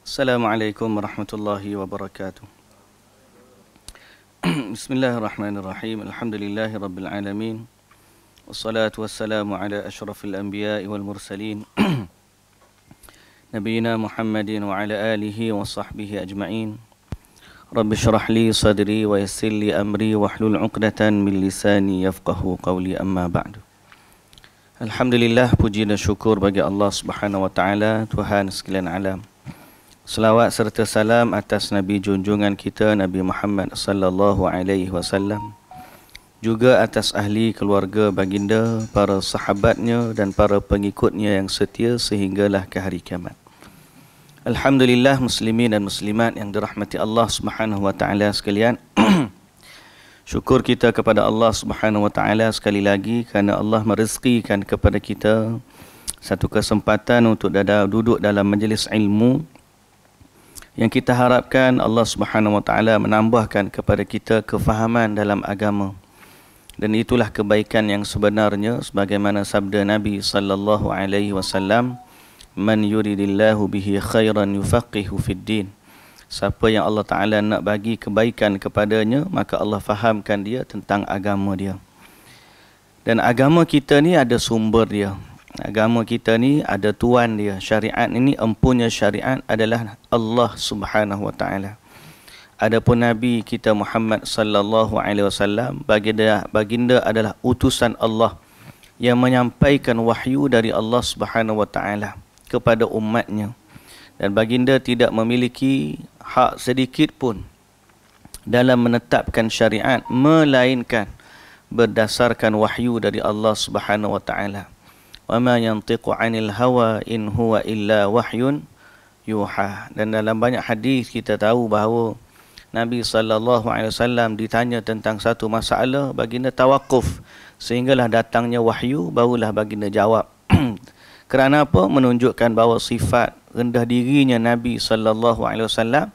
Assalamualaikum warahmatullahi wabarakatuh. Bismillahirrahmanirrahim. Alhamdulillahi rabbil alamin. Wassalatu wassalamu ala asyrafil anbiya'i wal mursalin. Nabiyyina Muhammadin wa ala alihi wa sahbihi ajma'in. Rabbi syrah li sadri wa yassir li amri wahlul 'uqdatan min lisani yafqahu qawli, amma ba'du. Alhamdulillah, puji dan syukur bagi Allah Subhanahu wa taala, Tuhan sekalian alam. Selawat serta salam atas Nabi junjungan kita Nabi Muhammad sallallahu alaihi wasallam, juga atas ahli keluarga baginda, para sahabatnya dan para pengikutnya yang setia sehinggalah ke hari kiamat. Alhamdulillah, muslimin dan muslimat yang dirahmati Allah Subhanahu wa taala sekalian. Syukur kita kepada Allah Subhanahu wa taala sekali lagi kerana Allah merezkikan kepada kita satu kesempatan untuk duduk dalam majlis ilmu yang kita harapkan Allah Subhanahu wa taala menambahkan kepada kita kefahaman dalam agama. Dan itulah kebaikan yang sebenarnya, sebagaimana sabda Nabi sallallahu alaihi wasallam, man yuridillahu bihi khairan yufaqihu fid din. Siapa yang Allah taala nak bagi kebaikan kepadanya, maka Allah fahamkan dia tentang agama dia. Dan agama kita ni ada sumber dia. Agama kita ni ada tuan dia. Syariat ini, empunya syariat adalah Allah Subhanahu wa taala. Adapun Nabi kita Muhammad sallallahu alaihi wasallam, baginda adalah utusan Allah yang menyampaikan wahyu dari Allah Subhanahu wa taala kepada umatnya. Dan baginda tidak memiliki hak sedikit pun dalam menetapkan syariat melainkan berdasarkan wahyu dari Allah Subhanahu wa taala. Wa ma yantiqu 'anil hawa in huwa illa wahyun yuha. Dan dalam banyak hadis kita tahu bahawa Nabi sallallahu alaihi wasallam ditanya tentang satu masalah, baginda tawakuf sehinggalah datangnya wahyu, barulah baginda jawab. Kerana apa? Menunjukkan bahawa sifat rendah dirinya Nabi sallallahu alaihi wasallam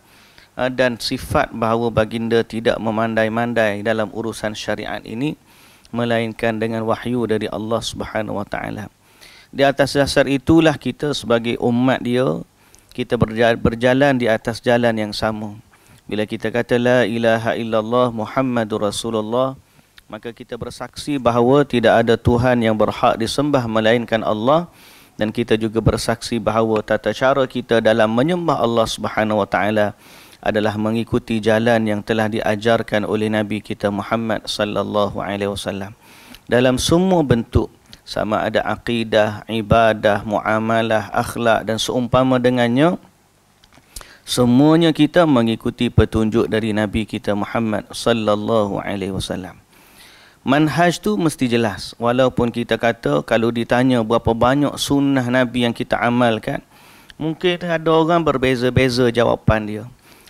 dan sifat bahawa baginda tidak memandai-mandai dalam urusan syariat ini melainkan dengan wahyu dari Allah Subhanahu wa taala. Di atas dasar itulah kita sebagai umat dia, kita berjalan di atas jalan yang sama. Bila kita kata la ilaha illallah Muhammadur Rasulullah, maka kita bersaksi bahawa tidak ada Tuhan yang berhak disembah melainkan Allah, dan kita juga bersaksi bahawa tata cara kita dalam menyembah Allah Subhanahu wa taala adalah mengikuti jalan yang telah diajarkan oleh Nabi kita Muhammad sallallahu alaihi wasallam dalam semua bentuk, sama ada akidah, ibadah, muamalah, akhlak dan seumpama dengannya. Semuanya kita mengikuti petunjuk dari Nabi kita Muhammad sallallahu alaihi wasallam. Manhaj tu mesti jelas. Walaupun kita kata kalau ditanya berapa banyak sunnah Nabi yang kita amalkan, mungkin ada orang berbeza-beza jawapan dia.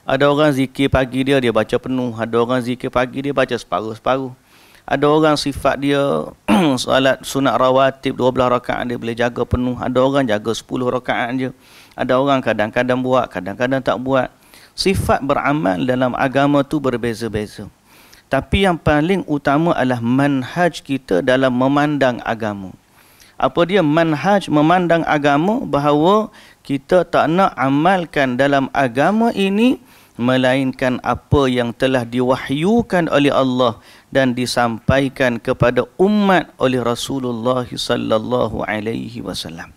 Ada orang zikir pagi dia baca penuh. Ada orang zikir pagi dia baca separuh-separuh. Ada orang sifat dia salat sunat rawatib 12 rakaat dia boleh jaga penuh. Ada orang jaga 10 rakaat je. Ada orang kadang-kadang buat, kadang-kadang tak buat. Sifat beramal dalam agama tu berbeza-beza. Tapi yang paling utama adalah manhaj kita dalam memandang agama. Apa dia manhaj memandang agama? Bahawa kita tak nak amalkan dalam agama ini melainkan apa yang telah diwahyukan oleh Allah dan disampaikan kepada umat oleh Rasulullah sallallahu alaihi wasallam.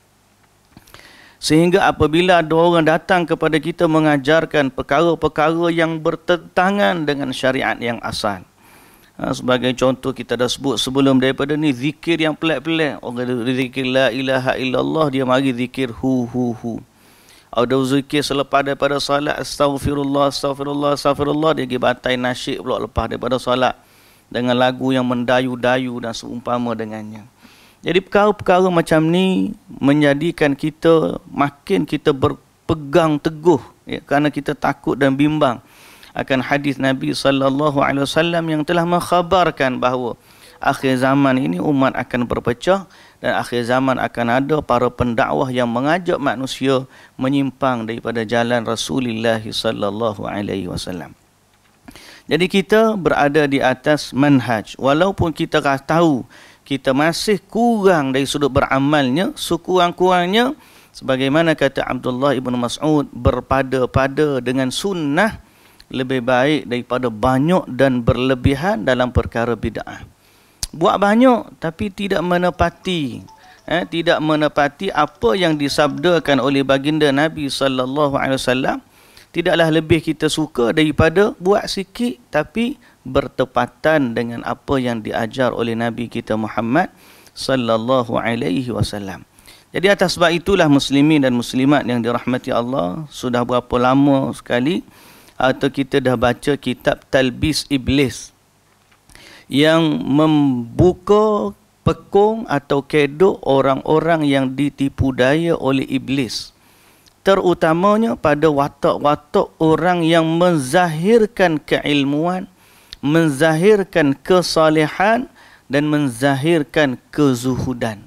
Sehingga apabila ada orang datang kepada kita mengajarkan perkara-perkara yang bertentangan dengan syariat yang asal. Sebagai contoh kita dah sebut sebelum daripada ni, zikir yang pelik-pelik. Orang zikir la ilaha illallah, dia mari zikir hu. Ada zikir selepas daripada salat, astaghfirullah, astaghfirullah, astaghfirullah, dia pergi batai nasyid pula lepas daripada salat dengan lagu yang mendayu-dayu dan seumpama dengannya. Jadi perkara-perkara macam ni menjadikan kita makin kita berpegang teguh, ya, kerana kita takut dan bimbang akan hadis Nabi sallallahu alaihi wasallam yang telah mengkhabarkan bahawa akhir zaman ini umat akan berpecah dan akhir zaman akan ada para pendakwah yang mengajak manusia menyimpang daripada jalan Rasulullah sallallahu alaihi wasallam. Jadi kita berada di atas manhaj, walaupun kita tahu kita masih kurang dari sudut beramalnya, sekurang-kurangnya Sebagaimana kata Abdullah ibn Mas'ud, berpada-pada dengan sunnah lebih baik daripada banyak dan berlebihan dalam perkara bid'ah. Buat banyak tapi tidak menepati tidak menepati apa yang disabdakan oleh baginda Nabi sallallahu alaihi wasallam, tidaklah lebih kita suka daripada buat sikit tapi bertepatan dengan apa yang diajar oleh Nabi kita Muhammad sallallahu alaihi wasallam. Jadi atas sebab itulah muslimin dan muslimat yang dirahmati Allah, sudah berapa lama sekali atau kita dah baca kitab Talbis Iblis yang membuka pekung atau kedok orang-orang yang ditipu daya oleh iblis, terutamanya pada watak-watak orang yang menzahirkan keilmuan, menzahirkan kesalehan dan menzahirkan kezuhudan.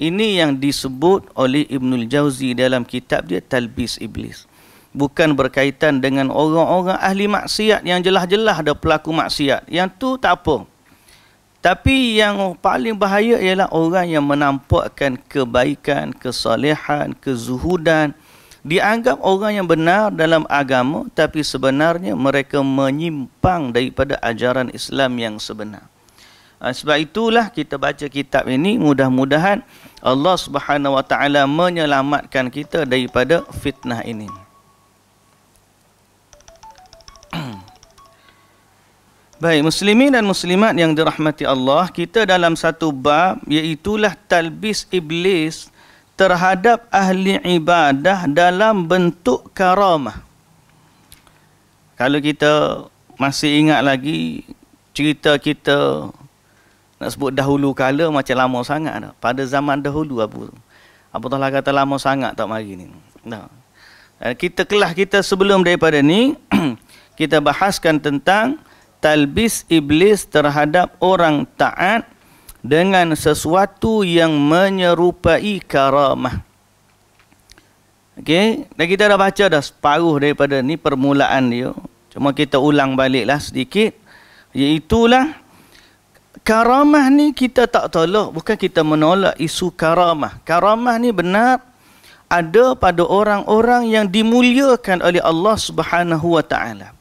Ini yang disebut oleh Ibnul Jauzi dalam kitab dia Talbis Iblis. Bukan berkaitan dengan orang-orang ahli maksiat yang jelas-jelas ada pelaku maksiat. Yang tu tak apa. Tapi yang paling bahaya ialah orang yang menampakkan kebaikan, kesalehan, kezuhudan. Dianggap orang yang benar dalam agama, tapi sebenarnya mereka menyimpang daripada ajaran Islam yang sebenar. Sebab itulah kita baca kitab ini, mudah-mudahan Allah Subhanahu Wa Taala menyelamatkan kita daripada fitnah ini. Baik, muslimin dan muslimat yang dirahmati Allah, kita dalam satu bab, iaitulah talbis iblis terhadap ahli ibadah dalam bentuk karamah. Kalau kita masih ingat lagi cerita kita, nak sebut dahulu kala macam lama sangat dah. Pada zaman dahulu apa Taala kata lama sangat tak mari ni. Nah. Kita kelas kita sebelum daripada ni kita bahaskan tentang talbis iblis terhadap orang taat dengan sesuatu yang menyerupai karamah. Okey, dan kita dah baca dah separuh daripada ni permulaan dia. Cuma kita ulang baliklah sedikit. Iaitulah karamah ni kita tak tolak, bukan kita menolak isu karamah. Karamah ni benar ada pada orang-orang yang dimuliakan oleh Allah Subhanahu Wa Taala.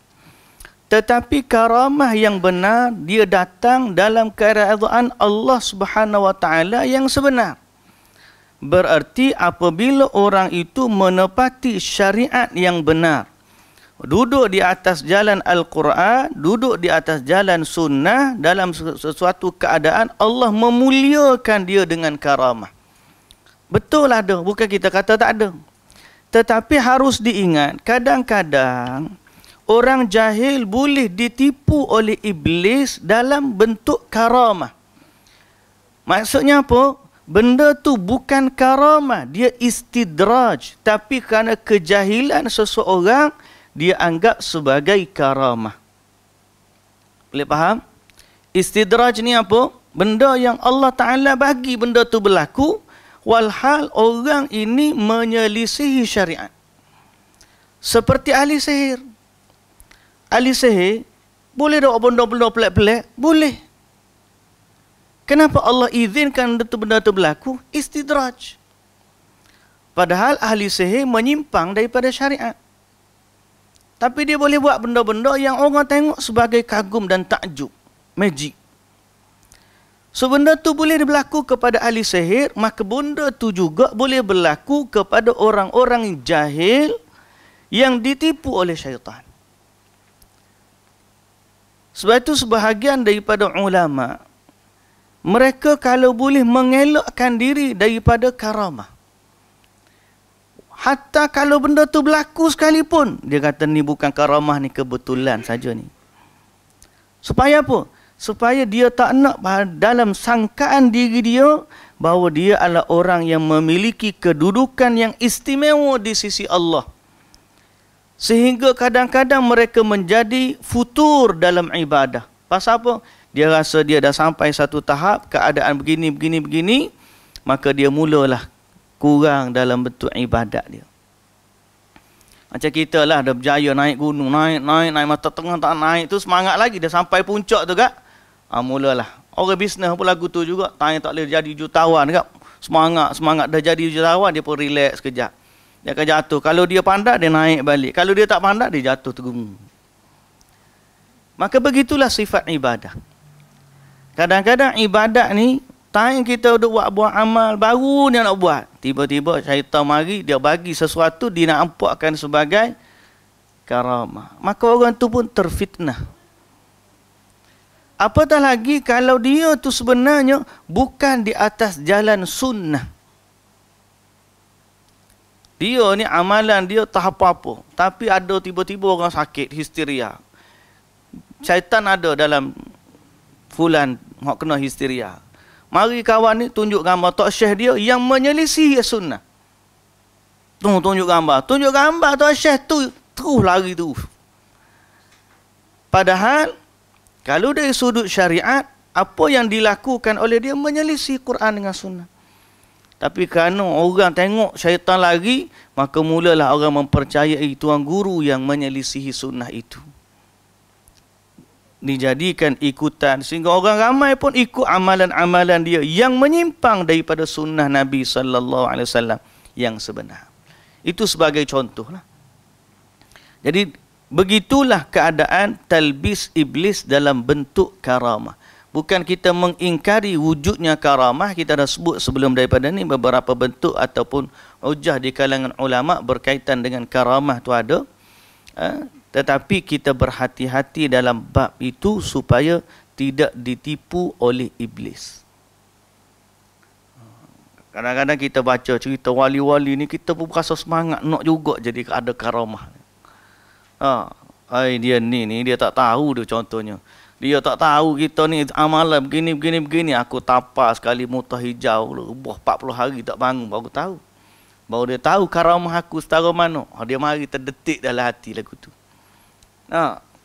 Tetapi karamah yang benar dia datang dalam keadaan Allah Subhanahu Wa Taala yang sebenar. Berarti apabila orang itu menepati syariat yang benar, duduk di atas jalan Al-Quran, duduk di atas jalan sunnah, dalam sesuatu keadaan Allah memuliakan dia dengan karamah. Betul ada, bukan kita kata tak ada. Tetapi harus diingat, kadang-kadang orang jahil boleh ditipu oleh iblis dalam bentuk karamah. Maksudnya apa? Benda tu bukan karamah, dia istidraj. Tapi kerana kejahilan seseorang, dia anggap sebagai karamah. Boleh faham? Istidraj ni apa? Benda yang Allah Ta'ala bagi benda tu berlaku, walhal orang ini menyelisihi syariat. Seperti ahli sihir. Ahli sihir boleh tak benda-benda pelik-pelik? Boleh. Kenapa Allah izinkan benda itu berlaku? Istidraj. Padahal ahli sihir menyimpang daripada syariat. Tapi dia boleh buat benda-benda yang orang tengok sebagai kagum dan takjub. Magic. So benda tu boleh berlaku kepada ahli sihir, maka benda tu juga boleh berlaku kepada orang-orang jahil yang ditipu oleh syaitan. Sebab itu sebahagian daripada ulama, mereka kalau boleh mengelakkan diri daripada karamah. Hatta kalau benda tu berlaku sekalipun, dia kata ni bukan karamah, ni kebetulan saja ni. Supaya apa? Supaya dia tak nak dalam sangkaan diri dia bahawa dia adalah orang yang memiliki kedudukan yang istimewa di sisi Allah. Sehingga kadang-kadang mereka menjadi futur dalam ibadah. Pasal apa? Dia rasa dia dah sampai satu tahap, keadaan begini, maka dia mulalah kurang dalam bentuk ibadat dia. Macam kita lah, dah berjaya naik gunung, naik, mata tengah tak naik tu, semangat lagi, dah sampai puncak tu kak. Mulalah. Orang bisnes pun lagu tu juga, tanya tak boleh jadi jutawan kak. Semangat dah jadi jutawan, dia pun relax sekejap. Dia akan jatuh. Kalau dia pandai, dia naik balik. Kalau dia tak pandai, dia jatuh tergungung. Maka begitulah sifat ibadah. Kadang-kadang ibadat ni, time kita duk buat amal, baru dia nak buat. Tiba-tiba syaitan mari, dia bagi sesuatu, dia nak ampakkan sebagai karamah. Maka orang tu pun terfitnah. Apatah lagi kalau dia tu sebenarnya bukan di atas jalan sunnah. Dia ni amalan dia tak apa-apa. Tapi ada tiba-tiba orang sakit, histeria. Syaitan ada dalam fulan, hak kena histeria. Mari kawan ni tunjuk gambar Tok Syekh dia yang menyelisih sunnah. Tunjuk gambar. Tunjuk gambar Tok Syekh tu, terus lari tu. Padahal, kalau dari sudut syariat, apa yang dilakukan oleh dia menyelisih Quran dengan sunnah. Tapi kerana orang tengok syaitan lagi, maka mulalah orang mempercayai tuan guru yang menyelisihi sunnah itu. Dijadikan ikutan, sehingga orang ramai pun ikut amalan-amalan dia yang menyimpang daripada sunnah Nabi SAW yang sebenar. Itu sebagai contohlah. Jadi, begitulah keadaan talbis iblis dalam bentuk karamah. Bukan kita mengingkari wujudnya karamah, kita dah sebut sebelum daripada ni beberapa bentuk ataupun hujah di kalangan ulama berkaitan dengan karamah tu ada. Tetapi kita berhati-hati dalam bab itu supaya tidak ditipu oleh iblis. Kadang-kadang kita baca cerita wali-wali ni, kita pun rasa semangat nak juga jadi ada karamah. Dia ni dia tak tahu dia contohnya. Dia tak tahu kita ni amalan begini. Aku tapa sekali mutah hijau, buah 40 hari tak bangun, baru tahu. Baru dia tahu karamah aku setara mana. Dia mari terdetik dalam hati lagu tu.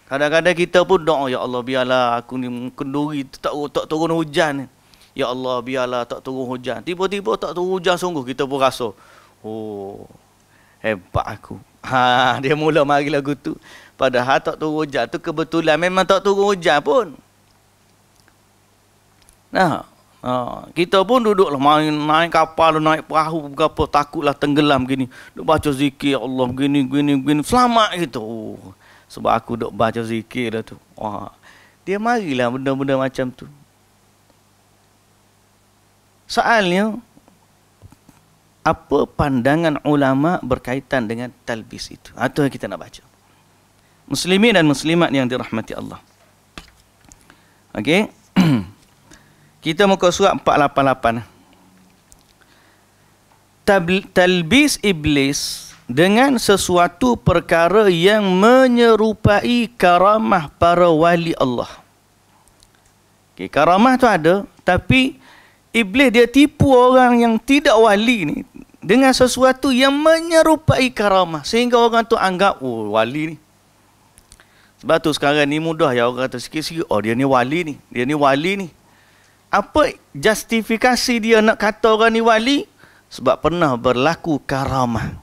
Kadang-kadang kita pun doa, ya Allah biarlah aku ni kenduri tak turun hujan. Ya Allah biarlah tak turun hujan. Tiba-tiba tak turun hujan sungguh, kita pun rasa, oh, hebat aku. Dia mula mari lagu tu. Padahal tak turun hujan tu kebetulan memang tak turun hujan pun. Kita pun duduklah naik kapal, naik perahu berapa, takutlah tenggelam gini. Duk baca zikir Allah gini. Selamat gitu. Sebab aku duk baca zikir dah tu. Dia marilah benda-benda macam tu. Soalnya, apa pandangan ulama berkaitan dengan talbis itu? Itu yang kita nak baca. Muslimin dan muslimat yang dirahmati Allah. Okey. Kita muka surat 488. Talbis iblis dengan sesuatu perkara yang menyerupai karamah para wali Allah. Okey, karamah tu ada, tapi iblis dia tipu orang yang tidak wali ni dengan sesuatu yang menyerupai karamah sehingga orang tu anggap, oh, wali ni. Sebab tu sekarang ni mudah ya orang kata sikit-sikit, oh dia ni wali ni, dia ni wali ni. Apa justifikasi dia nak kata orang ni wali? Sebab pernah berlaku karamah.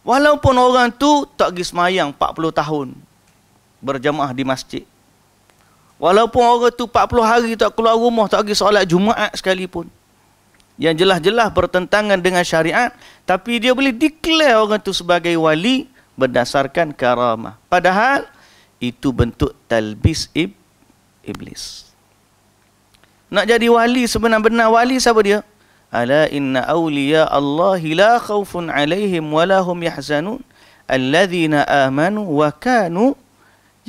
Walaupun orang tu tak pergi semayang 40 tahun berjamaah di masjid. Walaupun orang tu 40 hari tak keluar rumah, tak pergi solat Jumaat sekalipun. Yang jelas-jelas bertentangan dengan syariat, tapi dia boleh declare orang tu sebagai wali berdasarkan karamah. Padahal itu bentuk talbis iblis. Nak jadi wali, sebenar-benar wali siapa dia? Ala inna awliya Allahi la khawfun alaihim wa lahum yahzanun alladhina amanu wa kanu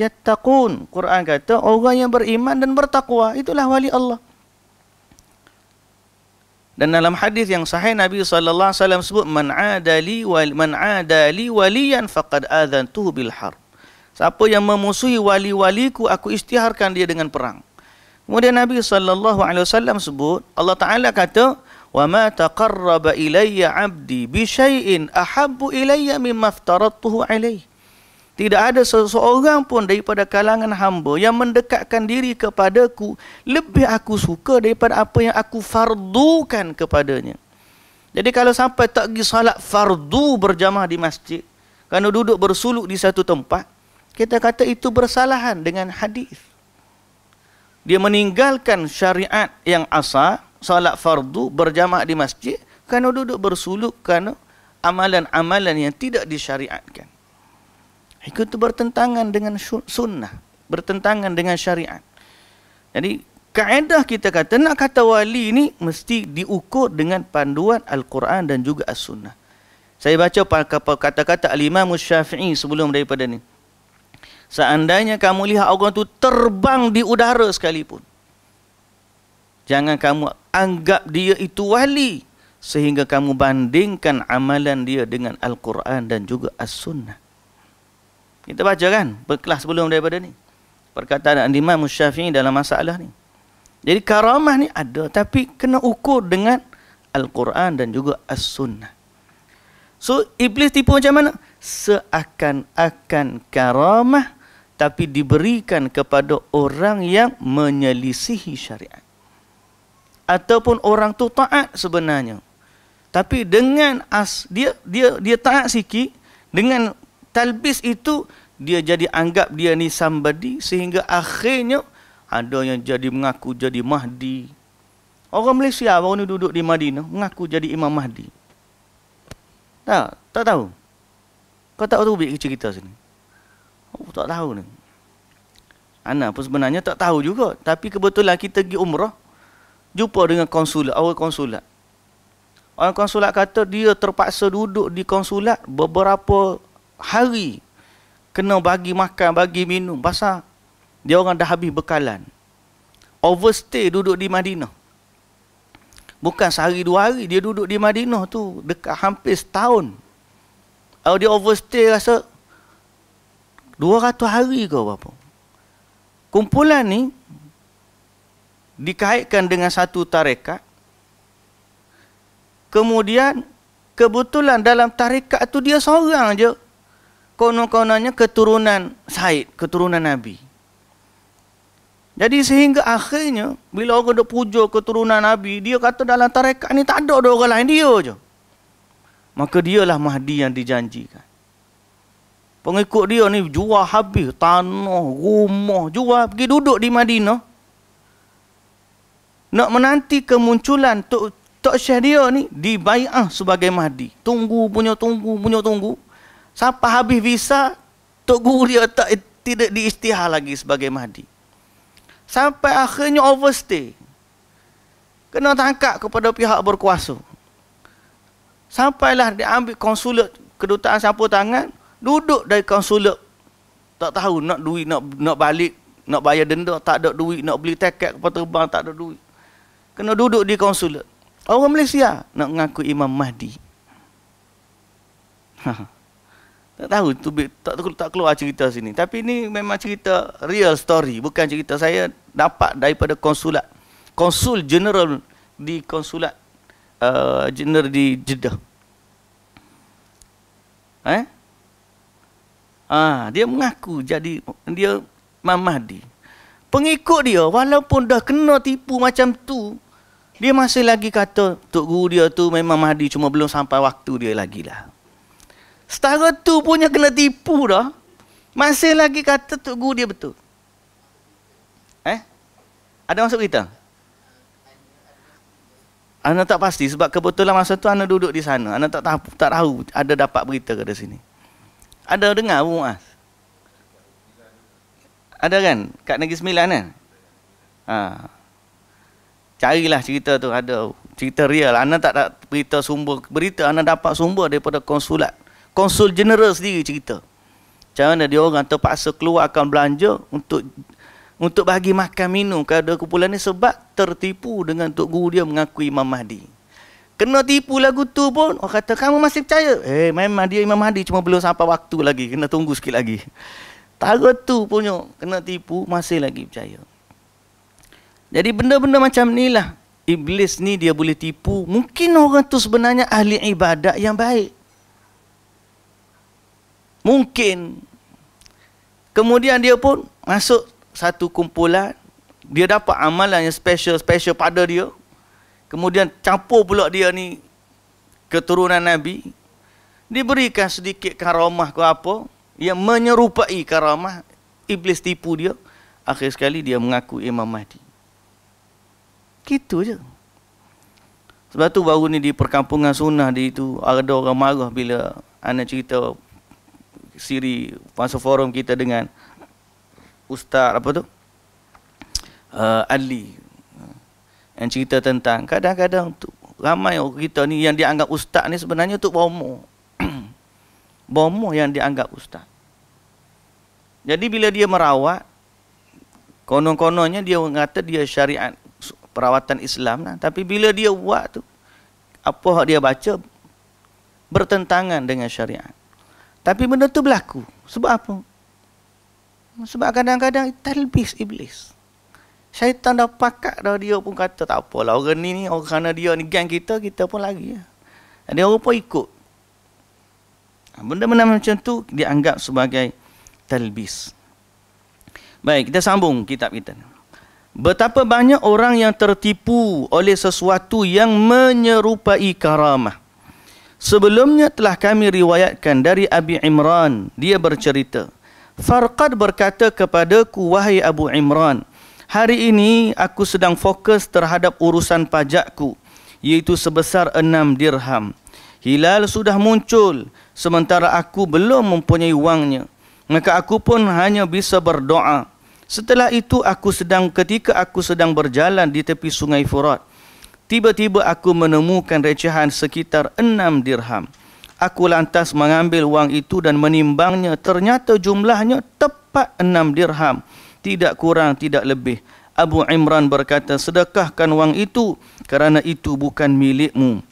yattaqun. Quran kata orang yang beriman dan bertakwa itulah wali Allah. Dan dalam hadis yang sahih Nabi sallallahu alaihi wasallam sebut man adali waliyan faqad adzantuhu bil harb. Siapa yang memusuhi wali-waliku, aku isytiharkan dia dengan perang. Kemudian Nabi sallallahu alaihi wasallam sebut, Allah Taala kata, "Wa ma taqarraba ilayya 'abdi bi syai'in ahabbu ilayya mimma aftaradtuhu alaihi." Tidak ada seseorang pun daripada kalangan hamba yang mendekatkan diri kepadaku lebih aku suka daripada apa yang aku fardukan kepadanya. Jadi kalau sampai tak pergi salat fardu berjamaah di masjid, kerana duduk bersuluk di satu tempat, kita kata itu bersalahan dengan hadis. Dia meninggalkan syariat yang asal solat fardu berjamaah di masjid, kerana duduk bersuluk kerana amalan-amalan yang tidak disyariatkan. Itu bertentangan dengan sunnah, bertentangan dengan syariat. Jadi kaedah kita kata, nak kata wali ni mesti diukur dengan panduan Al-Quran dan juga As-Sunnah. Saya baca kata-kata Al-Imam Syafi'i sebelum daripada ni. Seandainya kamu lihat orang tu terbang di udara sekalipun, jangan kamu anggap dia itu wali sehingga kamu bandingkan amalan dia dengan Al-Quran dan juga As-Sunnah. Kita baca kan berkelas sebelum daripada ni, perkataan Imam Syafi'i dalam masalah ni. Jadi karamah ni ada, tapi kena ukur dengan Al-Quran dan juga As-Sunnah. So iblis tipu macam mana? Seakan-akan karamah tapi diberikan kepada orang yang menyelisihi syariat. Ataupun orang tu taat sebenarnya, tapi dengan dia taat sikit, dengan talbis itu dia jadi anggap dia ni somebody, sehingga akhirnya ada yang jadi mengaku jadi Mahdi. Orang Malaysia baru ni duduk di Madinah mengaku jadi Imam Mahdi. Tak tahu. Kau tak tahu cerita sini. Oh, tak tahu ni. Ana pun sebenarnya tak tahu juga, tapi kebetulan kita pergi umrah, jumpa dengan konsulat, awal konsulat. Orang konsulat kata dia terpaksa duduk di konsulat beberapa hari, kena bagi makan, bagi minum, pasal dia orang dah habis bekalan. Overstay duduk di Madinah. Bukan sehari dua hari, dia duduk di Madinah tu dekat hampir setahun. Kalau dia overstay rasa 200 hari ke apa. Kumpulan ni dikaitkan dengan satu tarekat. Kemudian kebetulan dalam tarekat tu dia seorang je konon-kononnya keturunan Said, keturunan Nabi. Jadi sehingga akhirnya bila orang dah puja keturunan Nabi, dia kata dalam tarekat ni tak ada orang lain, dia je. Maka dialah Mahdi yang dijanjikan. Pengikut dia ni jual habis tanah, rumah, jual, pergi duduk di Madinah. Nak menanti kemunculan Tok Syekh dia ni dibai'ah sebagai Mahdi. Tunggu. Sampai habis visa, Tok Guru dia tidak diisytihar lagi sebagai Mahdi. Sampai akhirnya overstay. Kena tangkap kepada pihak berkuasa. Sampailah dia ambil konsulat kedutaan sampul tangan, duduk dari konsulat. Tak tahu nak duit, nak balik, nak bayar denda, tak ada duit, nak beli tiket kapal terbang, tak ada duit. Kena duduk di konsulat. Orang Malaysia nak mengaku Imam Mahdi. Tak tahu, tak keluar cerita sini. Tapi ini memang cerita real story, bukan cerita saya dapat daripada konsulat. Konsul General di konsulat General di Jeddah. Dia mengaku jadi dia Imam Mahdi. Pengikut dia walaupun dah kena tipu macam tu, dia masih lagi kata Tok Guru dia tu memang Mahdi, cuma belum sampai waktu dia lagi lah. Setara tu punya kena tipu dah, masih lagi kata Tok Guru dia betul. Ada masuk berita? Ana tak pasti sebab kebetulan masa tu ana duduk di sana. Ana tak tahu ada dapat berita ke di sini. Ada dengar Bu Muaz? Ada kan? Kat Negeri Sembilan kan? Carilah cerita tu, ada cerita real. Ana tak ada berita sumber berita, ana dapat sumber daripada konsulat. Konsul General sendiri cerita. Macam mana dia orang terpaksa keluarkan belanja untuk bagi makan minum kepada kumpulan ni sebab tertipu dengan Tok Guru dia mengakui Imam Mahdi. Kena tipu lagu tu pun, orang kata kamu masih percaya? Memang dia Imam Mahdi, cuma belum sampai waktu lagi, kena tunggu sikit lagi. Tara tu punya kena tipu, masih lagi percaya. Jadi benda-benda macam ni lah iblis ni dia boleh tipu. Mungkin orang tu sebenarnya ahli ibadat yang baik. Mungkin. Kemudian dia pun masuk satu kumpulan, dia dapat amalan yang special pada dia. Kemudian campur pula dia ni keturunan Nabi, diberikan sedikit karamah ke apa yang menyerupai karamah. Iblis tipu dia, akhir sekali dia mengaku Imam Mahdi. Gitu je. Sebab tu baru ni di perkampungan sunnah di itu ada orang marah bila ana cerita siri masa forum kita dengan Ustaz apa tu? Ali. Yang cerita tentang kadang-kadang tu ramai orang kita ni yang dianggap ustaz ni sebenarnya tu bomoh. Bomoh yang dianggap ustaz. Jadi bila dia merawat, konon-kononnya dia mengata dia syariat perawatan Islam lah. Tapi bila dia buat tu, apa yang dia baca bertentangan dengan syariat. Tapi benda tu berlaku. Sebab apa? Sebab kadang-kadang talbis iblis. Syaitan dah pakat dah, dia pun kata tak apalah orang ni orang kerana dia ni gang kita pun lagi ya. Dia orang pun ikut. Benda-benda macam tu dianggap sebagai talbis. Baik, kita sambung kitab kita. Betapa banyak orang yang tertipu oleh sesuatu yang menyerupai karamah. Sebelumnya telah kami riwayatkan dari Abi Imran, dia bercerita, Farqad berkata kepadaku, wahai Abu Imran, hari ini aku sedang fokus terhadap urusan pajakku, iaitu sebesar 6 dirham. Hilal sudah muncul, sementara aku belum mempunyai wangnya. Maka aku pun hanya bisa berdoa. Setelah itu ketika aku sedang berjalan di tepi sungai Furat, tiba-tiba aku menemukan recehan sekitar 6 dirham. Aku lantas mengambil wang itu dan menimbangnya. Ternyata jumlahnya tepat 6 dirham. Tidak kurang, tidak lebih. Abu Imran berkata, sedekahkan wang itu kerana itu bukan milikmu.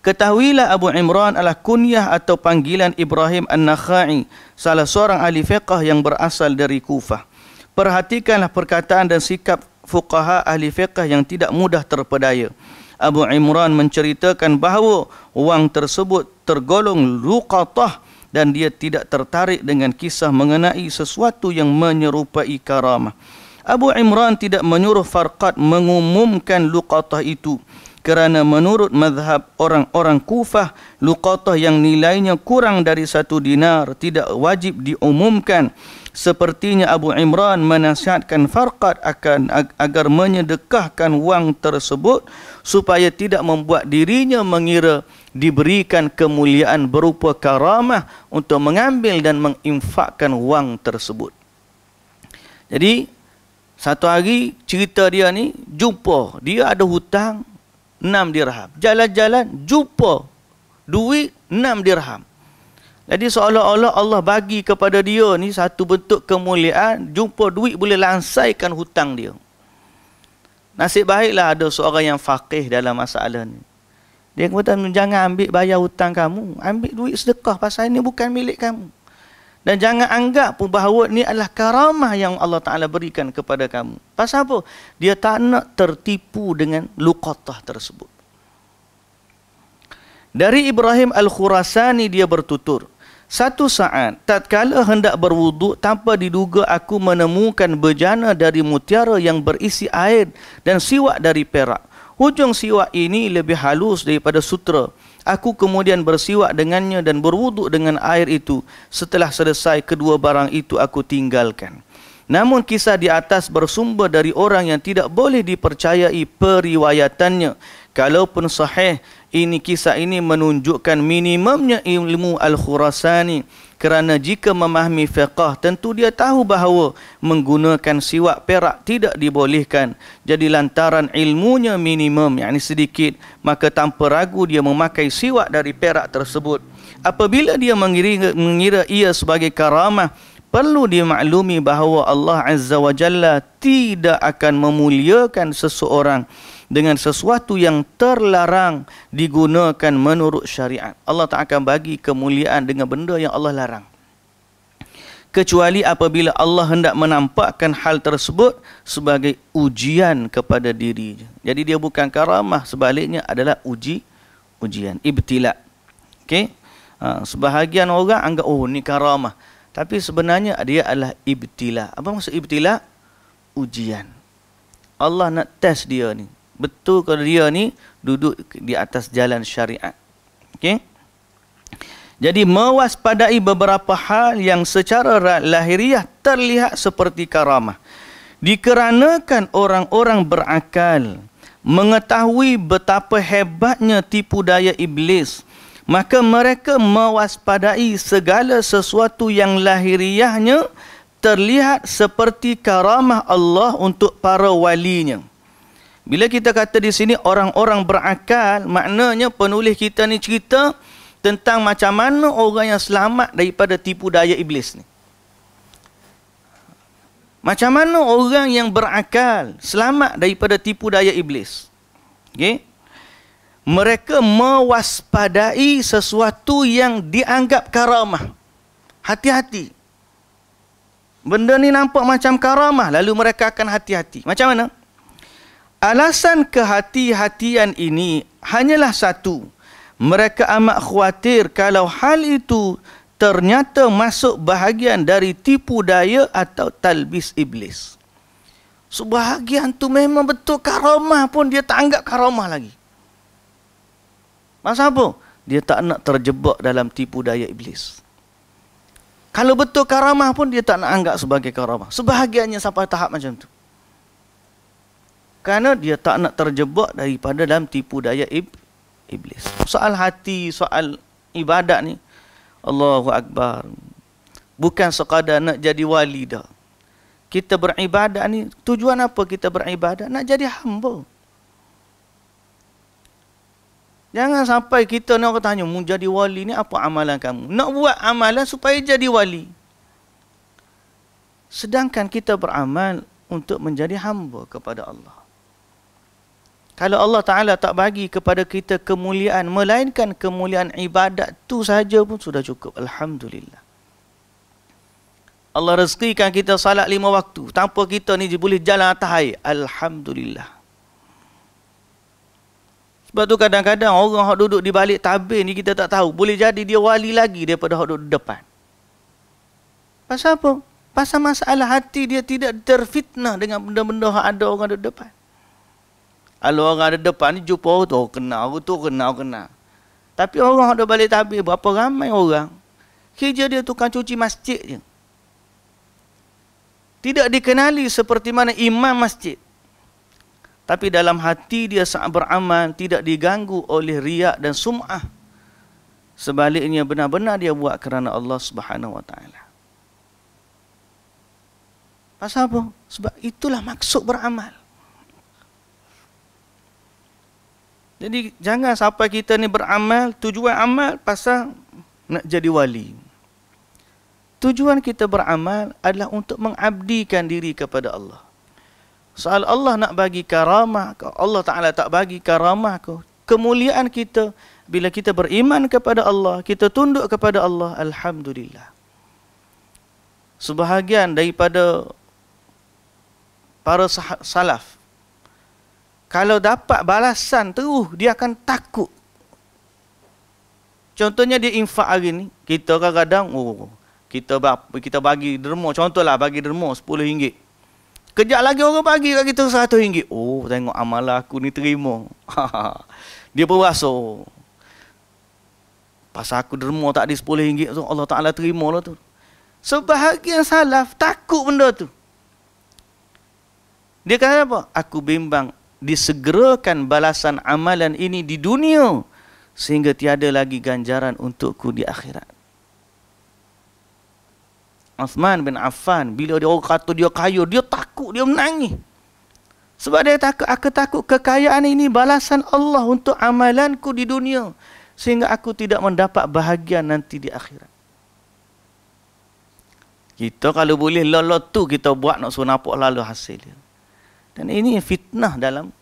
Ketahuilah Abu Imran adalah kunyah atau panggilan Ibrahim An-Nakhai, salah seorang ahli fiqh yang berasal dari Kufah. Perhatikanlah perkataan dan sikap fuqaha ahli fiqh yang tidak mudah terpedaya. Abu Imran menceritakan bahawa wang tersebut tergolong luqatah dan dia tidak tertarik dengan kisah mengenai sesuatu yang menyerupai karamah. Abu Imran tidak menyuruh Farqad mengumumkan luqatah itu kerana menurut mazhab orang-orang Kufah, luqatah yang nilainya kurang dari 1 dinar tidak wajib diumumkan. Sepertinya Abu Imran menasihatkan Farqad agar menyedekahkan wang tersebut supaya tidak membuat dirinya mengira diberikan kemuliaan berupa karamah untuk mengambil dan menginfakkan wang tersebut. Jadi satu hari cerita dia ni, jumpa dia ada hutang 6 dirham. Jalan-jalan jumpa duit 6 dirham. Jadi seolah-olah Allah bagi kepada dia ni satu bentuk kemuliaan, jumpa duit boleh lansaikan hutang dia. Nasib baiklah ada seorang yang faqih dalam masalah ni. Dia kata, jangan ambil bayar hutang kamu, ambil duit sedekah pasal ini bukan milik kamu. Dan jangan anggap pun bahawa ni adalah karamah yang Allah Ta'ala berikan kepada kamu. Pasal apa? Dia tak nak tertipu dengan luqatah tersebut. Dari Ibrahim Al-Khurasani dia bertutur, satu saat tatkala hendak berwuduk, tanpa diduga aku menemukan bejana dari mutiara yang berisi air dan siwak dari perak. Hujung siwak ini lebih halus daripada sutera. Aku kemudian bersiwak dengannya dan berwuduk dengan air itu. Setelah selesai, kedua barang itu aku tinggalkan. Namun kisah di atas bersumber dari orang yang tidak boleh dipercayai periwayatannya. Kalaupun sahih, kisah ini menunjukkan minimumnya ilmu Al-Khurasani. Kerana jika memahami fiqah, tentu dia tahu bahawa menggunakan siwak perak tidak dibolehkan. Jadi lantaran ilmunya minimum, yakni sedikit, maka tanpa ragu dia memakai siwak dari perak tersebut. Apabila dia mengira ia sebagai karamah, perlu dimaklumi bahawa Allah Azza wa Jalla tidak akan memuliakan seseorang dengan sesuatu yang terlarang digunakan menurut syariat. Allah tak akan bagi kemuliaan dengan benda yang Allah larang. Kecuali apabila Allah hendak menampakkan hal tersebut sebagai ujian kepada dirinya. Jadi dia bukan karamah, sebaliknya adalah ujian, ibtila. Okey? Sebahagian orang anggap, oh ni karamah. Tapi sebenarnya dia adalah ibtila. Apa maksud ibtila? Ujian. Allah nak test dia ni. Betul kalau dia ni duduk di atas jalan syariat. Okey? Jadi mewaspadai beberapa hal yang secara lahiriah terlihat seperti karamah. Dikarenakan orang-orang berakal mengetahui betapa hebatnya tipu daya iblis, maka mereka mewaspadai segala sesuatu yang lahiriahnya terlihat seperti karamah Allah untuk para walinya. Bila kita kata di sini orang-orang berakal, maknanya penulis kita ni cerita tentang macam mana orang yang selamat daripada tipu daya iblis ni. Macam mana orang yang berakal selamat daripada tipu daya iblis. Okay? Mereka mewaspadai sesuatu yang dianggap karamah. Hati-hati. Benda ni nampak macam karamah, lalu mereka akan hati-hati. Macam mana? Alasan kehati-hatian ini hanyalah satu. Mereka amat khawatir kalau hal itu ternyata masuk bahagian dari tipu daya atau talbis iblis. Sebahagian tu memang betul karamah pun dia tak anggap karamah lagi. Pasal apa? Dia tak nak terjebak dalam tipu daya iblis. Kalau betul karamah pun dia tak nak anggap sebagai karamah. Sebahagiannya sampai tahap macam tu. Kerana dia tak nak terjebak daripada dalam tipu daya iblis. Soal hati, soal ibadat ni, Allahu Akbar. Bukan sekadar nak jadi wali dah. Kita beribadat ni, tujuan apa kita beribadat? Nak jadi hamba. Jangan sampai kita nak orang tanya, mu jadi wali ni apa amalan kamu? Nak buat amalan supaya jadi wali. Sedangkan kita beramal untuk menjadi hamba kepada Allah. Kalau Allah Ta'ala tak bagi kepada kita kemuliaan, melainkan kemuliaan ibadat tu saja pun sudah cukup. Alhamdulillah. Allah rezekikan kita salat 5 waktu. Tanpa kita ni boleh jalan atas air. Alhamdulillah. Sebab tu kadang-kadang orang yang duduk di balik tabir ni kita tak tahu. Boleh jadi dia wali lagi daripada yang duduk di depan. Pasal apa? Pasal masalah hati dia tidak terfitnah dengan benda-benda yang ada orang di depan. Kalau orang ada depan ni jumpa orang tu, oh, kenal, orang tu kenal. Tapi orang ada balik tabir, berapa ramai orang. Kerja dia tukang cuci masjid je. Tidak dikenali seperti mana imam masjid. Tapi dalam hati dia saat beramal, tidak diganggu oleh riak dan sum'ah. Sebaliknya benar-benar dia buat kerana Allah Subhanahu Wa Taala. Pasal apa? Sebab itulah maksud beramal. Jadi jangan sampai kita ni beramal, tujuan amal pasal nak jadi wali. Tujuan kita beramal adalah untuk mengabdikan diri kepada Allah. Soal Allah nak bagi karamah, Allah Ta'ala tak bagi karamah kau. Kemuliaan kita, bila kita beriman kepada Allah, kita tunduk kepada Allah, Alhamdulillah. Sebahagian daripada para salaf, kalau dapat balasan terus, dia akan takut. Contohnya dia infak hari ni. Kita kadang-kadang, kita bagi derma. Contohlah bagi derma RM10. Kejap lagi orang bagi kat kita RM100. Oh, tengok amalan aku ni terima. Dia berasa. Pasal aku derma tak ada RM10 tu, Allah Ta'ala terima lah tu. Sebahagian salaf takut benda tu. Dia kata apa? Aku bimbang disegerakan balasan amalan ini di dunia sehingga tiada lagi ganjaran untukku di akhirat. Uthman bin Affan, bila dia orang kata dia kaya, dia takut, dia menangis. Sebab dia takut, aku takut kekayaan ini balasan Allah untuk amalanku di dunia sehingga aku tidak mendapat bahagian nanti di akhirat. Kita kalau boleh tu kita buat nak suruh nampak lalu hasil dia. Dan ini fitnah dalam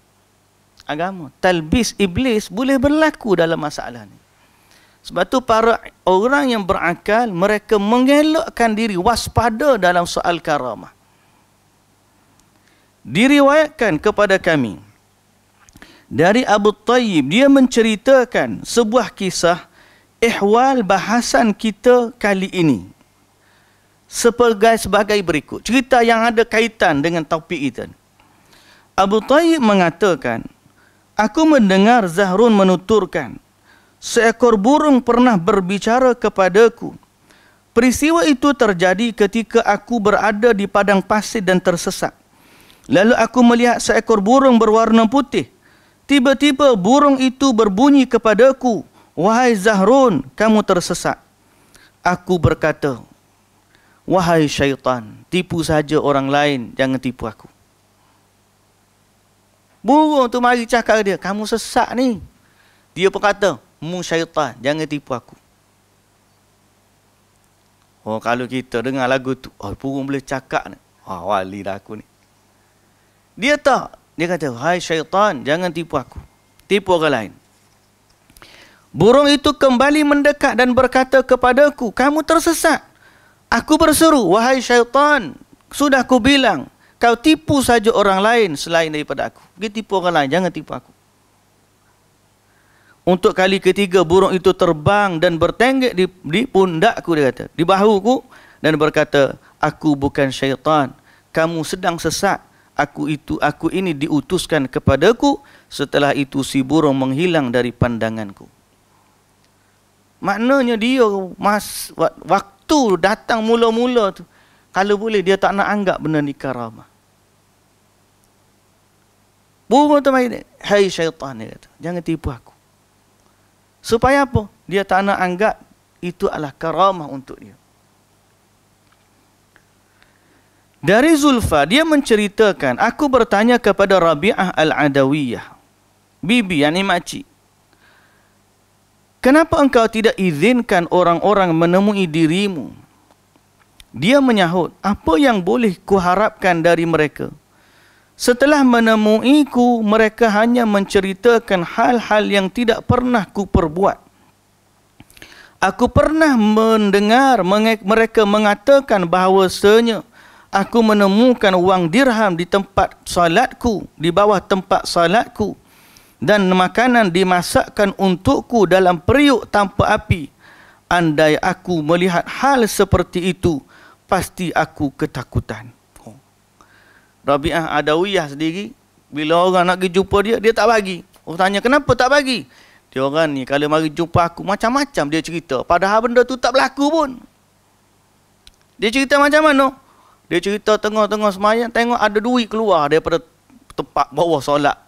agama. Talbis iblis boleh berlaku dalam masalah ni. Sebab tu para orang yang berakal, mereka mengelakkan diri, waspada dalam soal karamah. Diriwayatkan kepada kami dari Abu Tayyib, dia menceritakan sebuah kisah ihwal bahasan kita kali ini sebagai berikut. Cerita yang ada kaitan dengan topik itu. Abu Tayyib mengatakan, aku mendengar Zahrun menuturkan, seekor burung pernah berbicara kepadaku. Peristiwa itu terjadi ketika aku berada di padang pasir dan tersesat. Lalu aku melihat seekor burung berwarna putih Tiba-tiba burung itu berbunyi kepadaku, wahai Zahrun, kamu tersesat. Aku berkata, wahai syaitan, tipu saja orang lain, jangan tipu aku. Burung tu mari cakap dia, kamu sesat ni. Dia pun kata, mu syaitan, jangan tipu aku. Oh, kalau kita dengar lagu tu, oh, burung boleh cakap ni. Oh, wali dah aku ni. Dia tak. Dia kata, hai syaitan, jangan tipu aku. Tipu orang lain. Burung itu kembali mendekat dan berkata kepadaku, kamu tersesat. Aku berseru, wahai syaitan, sudah aku bilang, kau tipu saja orang lain selain daripada aku. Dia tipu orang lain, jangan tipu aku. Untuk kali ketiga, burung itu terbang dan bertenggek di pundakku, dia kata, di bahuku, dan berkata, aku bukan syaitan, kamu sedang sesat. Aku ini diutuskan kepadaku. Setelah itu si burung menghilang dari pandanganku. Maknanya dia waktu datang mula-mula tu, kalau boleh dia tak nak anggap benda ni karamah. Burung tu main, hai syaitan, dia kata, jangan tipu aku. Supaya apa? Dia tak nak anggap itu adalah karamah untuk dia. Dari Zulfa, dia menceritakan, aku bertanya kepada Rabi'ah Al-Adawiyah, bibi, yakni makcik, kenapa engkau tidak izinkan orang-orang menemui dirimu? Dia menyahut, apa yang boleh kuharapkan dari mereka? Setelah menemuiku, mereka hanya menceritakan hal-hal yang tidak pernah ku perbuat. Aku pernah mendengar mereka mengatakan bahawasanya aku menemukan wang dirham di tempat salatku, di bawah tempat salatku, dan makanan dimasakkan untukku dalam periuk tanpa api. Andai aku melihat hal seperti itu, pasti aku ketakutan. Rabi'ah Adawiyah sendiri, bila orang nak pergi jumpa dia, dia tak bagi. Orang tanya, kenapa tak bagi? Dia orang ni kalau mari jumpa aku, macam-macam dia cerita. Padahal benda tu tak berlaku pun. Dia cerita macam mana? Dia cerita tengah-tengah semayang, tengok ada duit keluar daripada tempat bawah solat.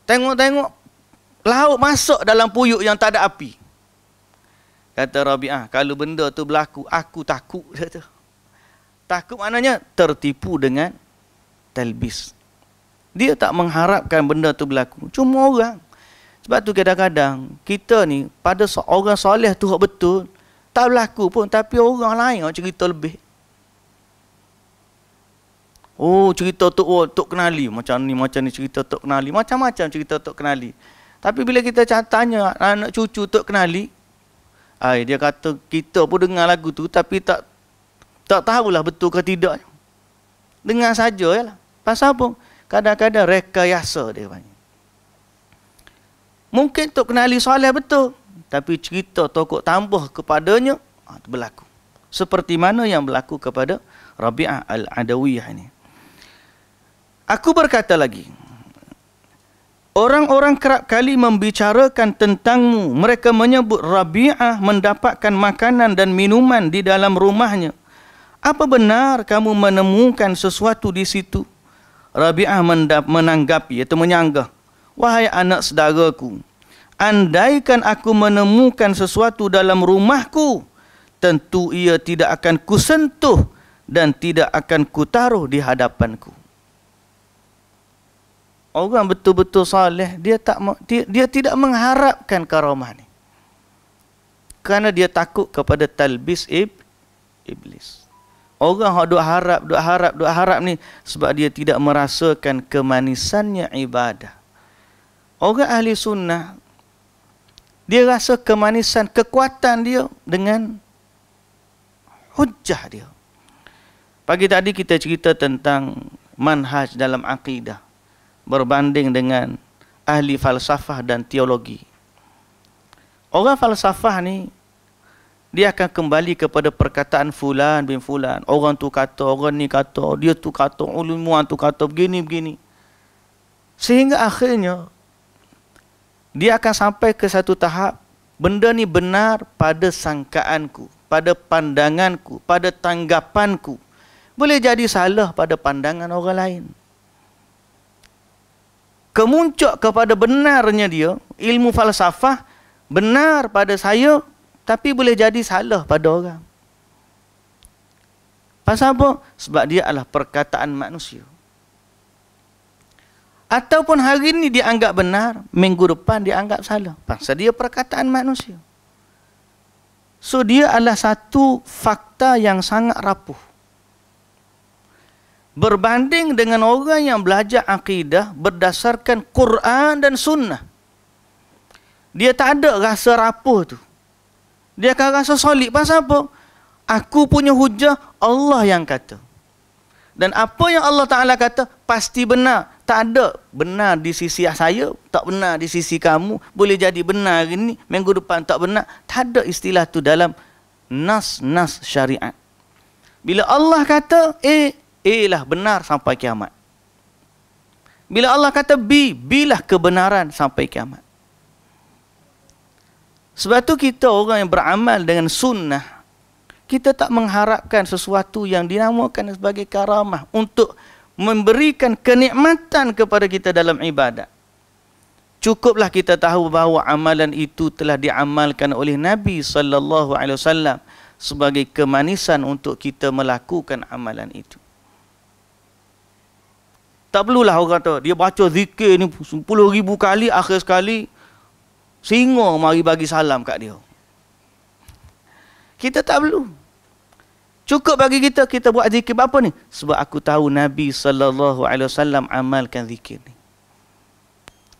Tengok-tengok, lauk masuk dalam puyuk yang tak ada api. Kata Rabi'ah, kalau benda tu berlaku, aku takut. Kata. Takut maknanya tertipu dengan talbis. Dia tak mengharapkan benda tu berlaku. Cuma orang. Sebab tu kadang-kadang, kita ni, pada orang soleh tu betul, tak berlaku pun, tapi orang lain orang cerita lebih. Oh, cerita Tok Kenali. Macam ni cerita Tok Kenali. Macam-macam cerita Tok Kenali. Tapi bila kita tanya anak cucu Tok Kenali, dia kata kita pun dengar lagu tu, tapi tak tahulah betul ke tidak. Dengar saja lah. Pasal apa? Kadang-kadang rekayasa dia panggil. Mungkin Tok Kenali soleh betul, tapi cerita tokoh tambah kepadanya, berlaku. Seperti mana yang berlaku kepada Rabi'ah Al-Adawiyah ini. Aku berkata lagi, orang-orang kerap kali membicarakan tentangmu. Mereka menyebut Rabi'ah mendapatkan makanan dan minuman di dalam rumahnya. Apa benar kamu menemukan sesuatu di situ? Rabi'ah menanggapi atau menyanggah, wahai anak saudaraku, andaikan aku menemukan sesuatu dalam rumahku, tentu ia tidak akan kusentuh dan tidak akan kutaruh di hadapanku. Orang betul-betul saleh, dia tidak mengharapkan karamah ni. Kerana dia takut kepada talbis iblis. Orang yang duk harap ni sebab dia tidak merasakan kemanisannya ibadah. Orang ahli sunnah, dia rasa kemanisan, kekuatan dia dengan hujjah dia. Pagi tadi kita cerita tentang manhaj dalam akidah, berbanding dengan ahli falsafah dan teologi. Orang falsafah ni, dia akan kembali kepada perkataan fulan bin fulan. Orang tu kata, orang ni kata, dia tu kata, ulumuan tu kata, begini-begini. Sehingga akhirnya, dia akan sampai ke satu tahap, benda ni benar pada sangkaanku, pada pandanganku, pada tanggapanku. Boleh jadi salah pada pandangan orang lain. kemuncak kepada benarnya dia, ilmu falsafah benar pada saya, tapi boleh jadi salah pada orang. Pasal apa? Sebab dia adalah perkataan manusia. Ataupun hari ini dia anggap benar, minggu depan dia anggap salah. Pasal dia perkataan manusia. So dia adalah satu fakta yang sangat rapuh. Berbanding dengan orang yang belajar akidah berdasarkan Quran dan Sunnah. Dia tak ada rasa rapuh tu. Dia akan rasa solid. Pasal apa? Aku punya hujah, Allah yang kata. Dan apa yang Allah Ta'ala kata, pasti benar. Tak ada benar di sisi saya, tak benar di sisi kamu. Boleh jadi benar hari ni, minggu depan tak benar. Tak ada istilah tu dalam nas-nas syariat. Bila Allah kata A, A lah benar sampai kiamat. Bila Allah kata B, B lah kebenaran sampai kiamat. Sebab tu kita orang yang beramal dengan sunnah, kita tak mengharapkan sesuatu yang dinamakan sebagai karamah untuk memberikan kenikmatan kepada kita dalam ibadat. Cukuplah kita tahu bahawa amalan itu telah diamalkan oleh Nabi SAW sebagai kemanisan untuk kita melakukan amalan itu. Tak perlulah orang kata dia baca zikir ni 10,000 kali, akhir sekali singa mari bagi salam kat dia. Kita tak perlu. Cukup bagi kita, kita buat zikir apa ni? Sebab aku tahu Nabi SAW amalkan zikir ni.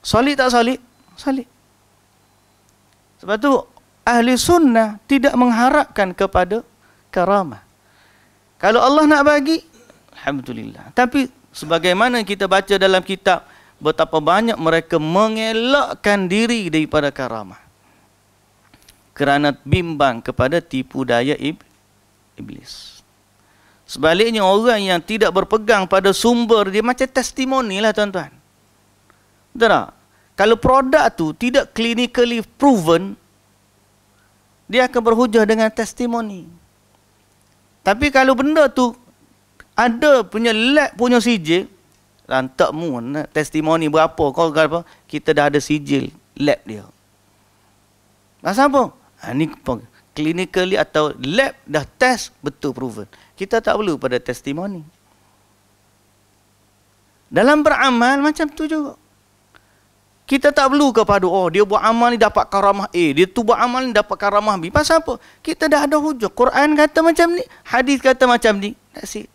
Solid tak solid? Solid. Sebab tu ahli sunnah tidak mengharapkan kepada karamah. Kalau Allah nak bagi, alhamdulillah. Tapi sebagaimana kita baca dalam kitab, betapa banyak mereka mengelakkan diri daripada karamah. Kerana bimbang kepada tipu daya iblis. Sebaliknya orang yang tidak berpegang pada sumber dia macam testimoni lah tuan-tuan. Betul tak? Kalau produk tu tidak clinically proven, dia akan berhujah dengan testimoni. Tapi kalau benda tu ada punya lab punya sijil, lantakmu testimoni berapa kau apa, kita dah ada sijil lab dia. Pasal apa? Ni clinically atau lab dah test betul proven. Kita tak perlu pada testimoni. Dalam beramal macam tu juga. Kita tak perlu kepada dia buat amal ni dapat karamah A, dia tu buat amal ni dapat karamah B. Pasal apa? Kita dah ada hujah. Quran kata macam ni, hadis kata macam ni. That's it.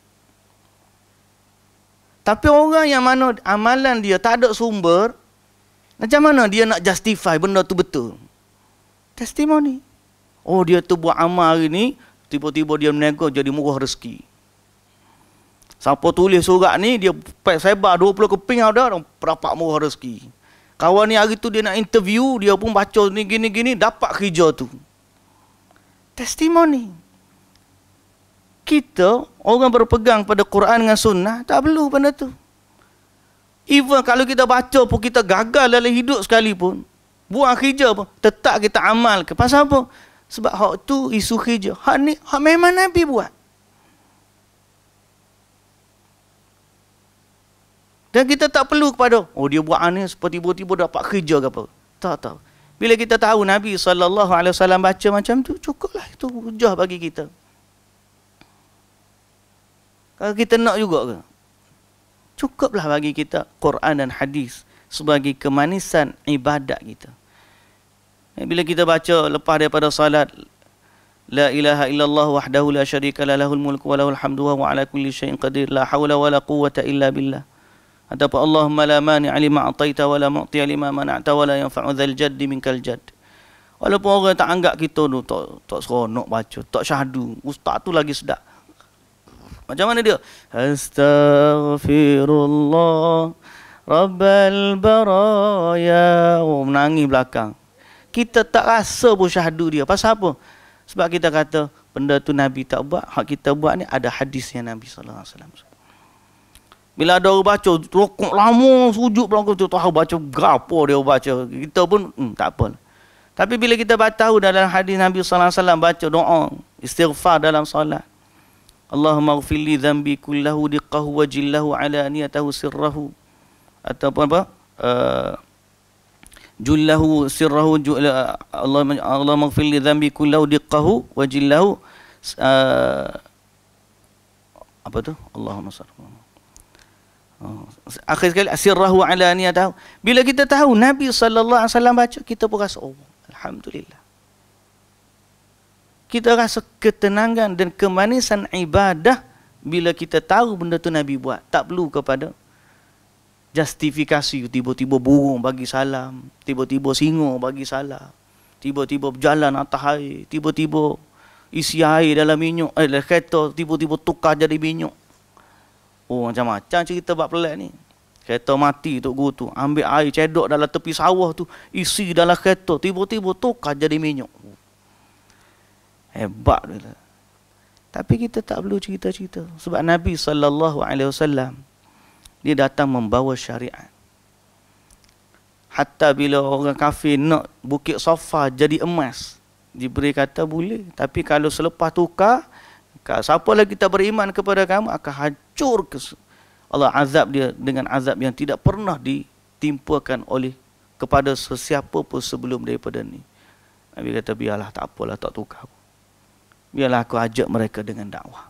Tapi orang yang mana amalan dia tak ada sumber, macam mana dia nak justify benda tu betul? Testimoni. Oh, dia tu buat amal hari ni, tiba-tiba dia menego jadi murah rezeki. Siapa tulis surat ni, dia sebar 20 keping ada, dapat murah rezeki. Kawan ni hari tu dia nak interview, dia pun baca ni gini-gini, dapat kerja tu. Testimoni. Kita, orang berpegang pada Quran dengan sunnah, tak perlu benda tu. Even kalau kita baca pun kita gagal dalam hidup sekalipun, buang kerja pun, tetap kita amal ke. Pasal apa? Sebab hak tu isu kerja. Hak ni, hak memang Nabi buat. Dan kita tak perlu kepada, dia buat ni seperti tiba-tiba dapat kerja ke apa. Tak. Bila kita tahu Nabi SAW baca macam tu, cukuplah itu hujah bagi kita. Kalau kita nak juga ke, cukuplah bagi kita Quran dan hadis sebagai kemanisan ibadat kita. Bila kita baca lepas daripada salat, la ilaha illallah wahdahu la syarika la lahul mulku wa lahul hamdu wa ala kulli syai'in qadir la hawla wa la quwwata illa billah. Ataupun Allahumma la mani'a lima a'taita wa la mu'tiya lima mana'ta wa la yanfa'u dzal jaddi minkal jadd. Walaupun orang tak anggap kita tu tak seronok baca, tak syahdu, ustaz tu lagi sedap. Macam mana dia? Astaghfirullah Rabbal baraya. Menangis belakang. Kita tak rasa pun syahdu dia. Pasal apa? Sebab kita kata benda tu Nabi tak buat, hak kita buat ni ada hadisnya Nabi SAW. Bila ada orang baca rokok lama sujud belakang tu tahu baca berapa dia baca, kita pun tak apa. Tapi bila kita tahu dalam hadis Nabi SAW baca doa istighfar dalam solat, Allahumma ighfir li dhanbi kullahu diqqahu wa jillahu alaniyatahu sirrahu, ataupun apa, jullahu sirrahu Allah maghfir li dhanbi kullahu diqqahu wa jillahu apa tu Allahumma salli akhir sekali sirrahu alaniyatahu. Bila kita tahu Nabi sallallahu alaihi wasallam baca, kita pun rasa oh alhamdulillah, kita rasa ketenangan dan kemanisan ibadah bila kita tahu benda tu Nabi buat. Tak perlu kepada justifikasi, tiba-tiba burung bagi salam, tiba-tiba singa bagi salam, tiba-tiba berjalan atas air, tiba-tiba isi air dalam minyak, kereta tiba-tiba tukar jadi minyak. Oh, macam-macam cerita bab pelik ni. Kereta mati Tok Guru tu, ambil air cedok dalam tepi sawah tu, isi dalam kereta, tiba-tiba tukar jadi minyak. Hebat dia. Tapi kita tak perlu cerita-cerita, sebab Nabi SAW dia datang membawa syariat. Hatta bila orang kafir nak Bukit Safa jadi emas, Jibril kata boleh, tapi kalau selepas tukar, siapa lagi tak beriman kepada kamu, akan hancur Allah azab dia dengan azab yang tidak pernah ditimpakan oleh kepada sesiapa pun sebelum daripada ni. Nabi kata biarlah, tak apalah, tak tukar. Biarlah aku ajak mereka dengan dakwah.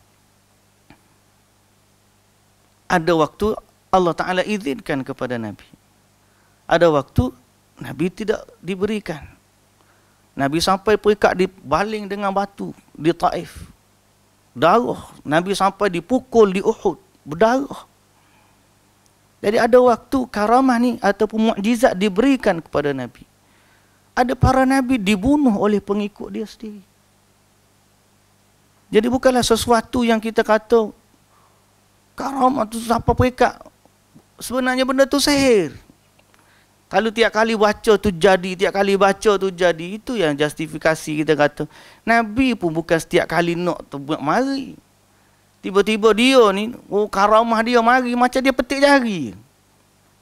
Ada waktu Allah Ta'ala izinkan kepada Nabi. Ada waktu Nabi tidak diberikan. Nabi sampai perikat dibaling dengan batu di Taif. Darah. Nabi sampai dipukul di Uhud. Berdarah. Jadi ada waktu karamah ni ataupun mukjizat diberikan kepada Nabi. Ada para Nabi dibunuh oleh pengikut dia sendiri. Jadi bukanlah sesuatu yang kita kata karamah tu siapa perikat. Sebenarnya benda tu sihir. Kalau tiap kali baca tu jadi, tiap kali baca tu jadi, itu yang justifikasi kita kata. Nabi pun bukan setiap kali nak mari. Tiba-tiba dia ni, oh karamah dia mari macam dia petik jari.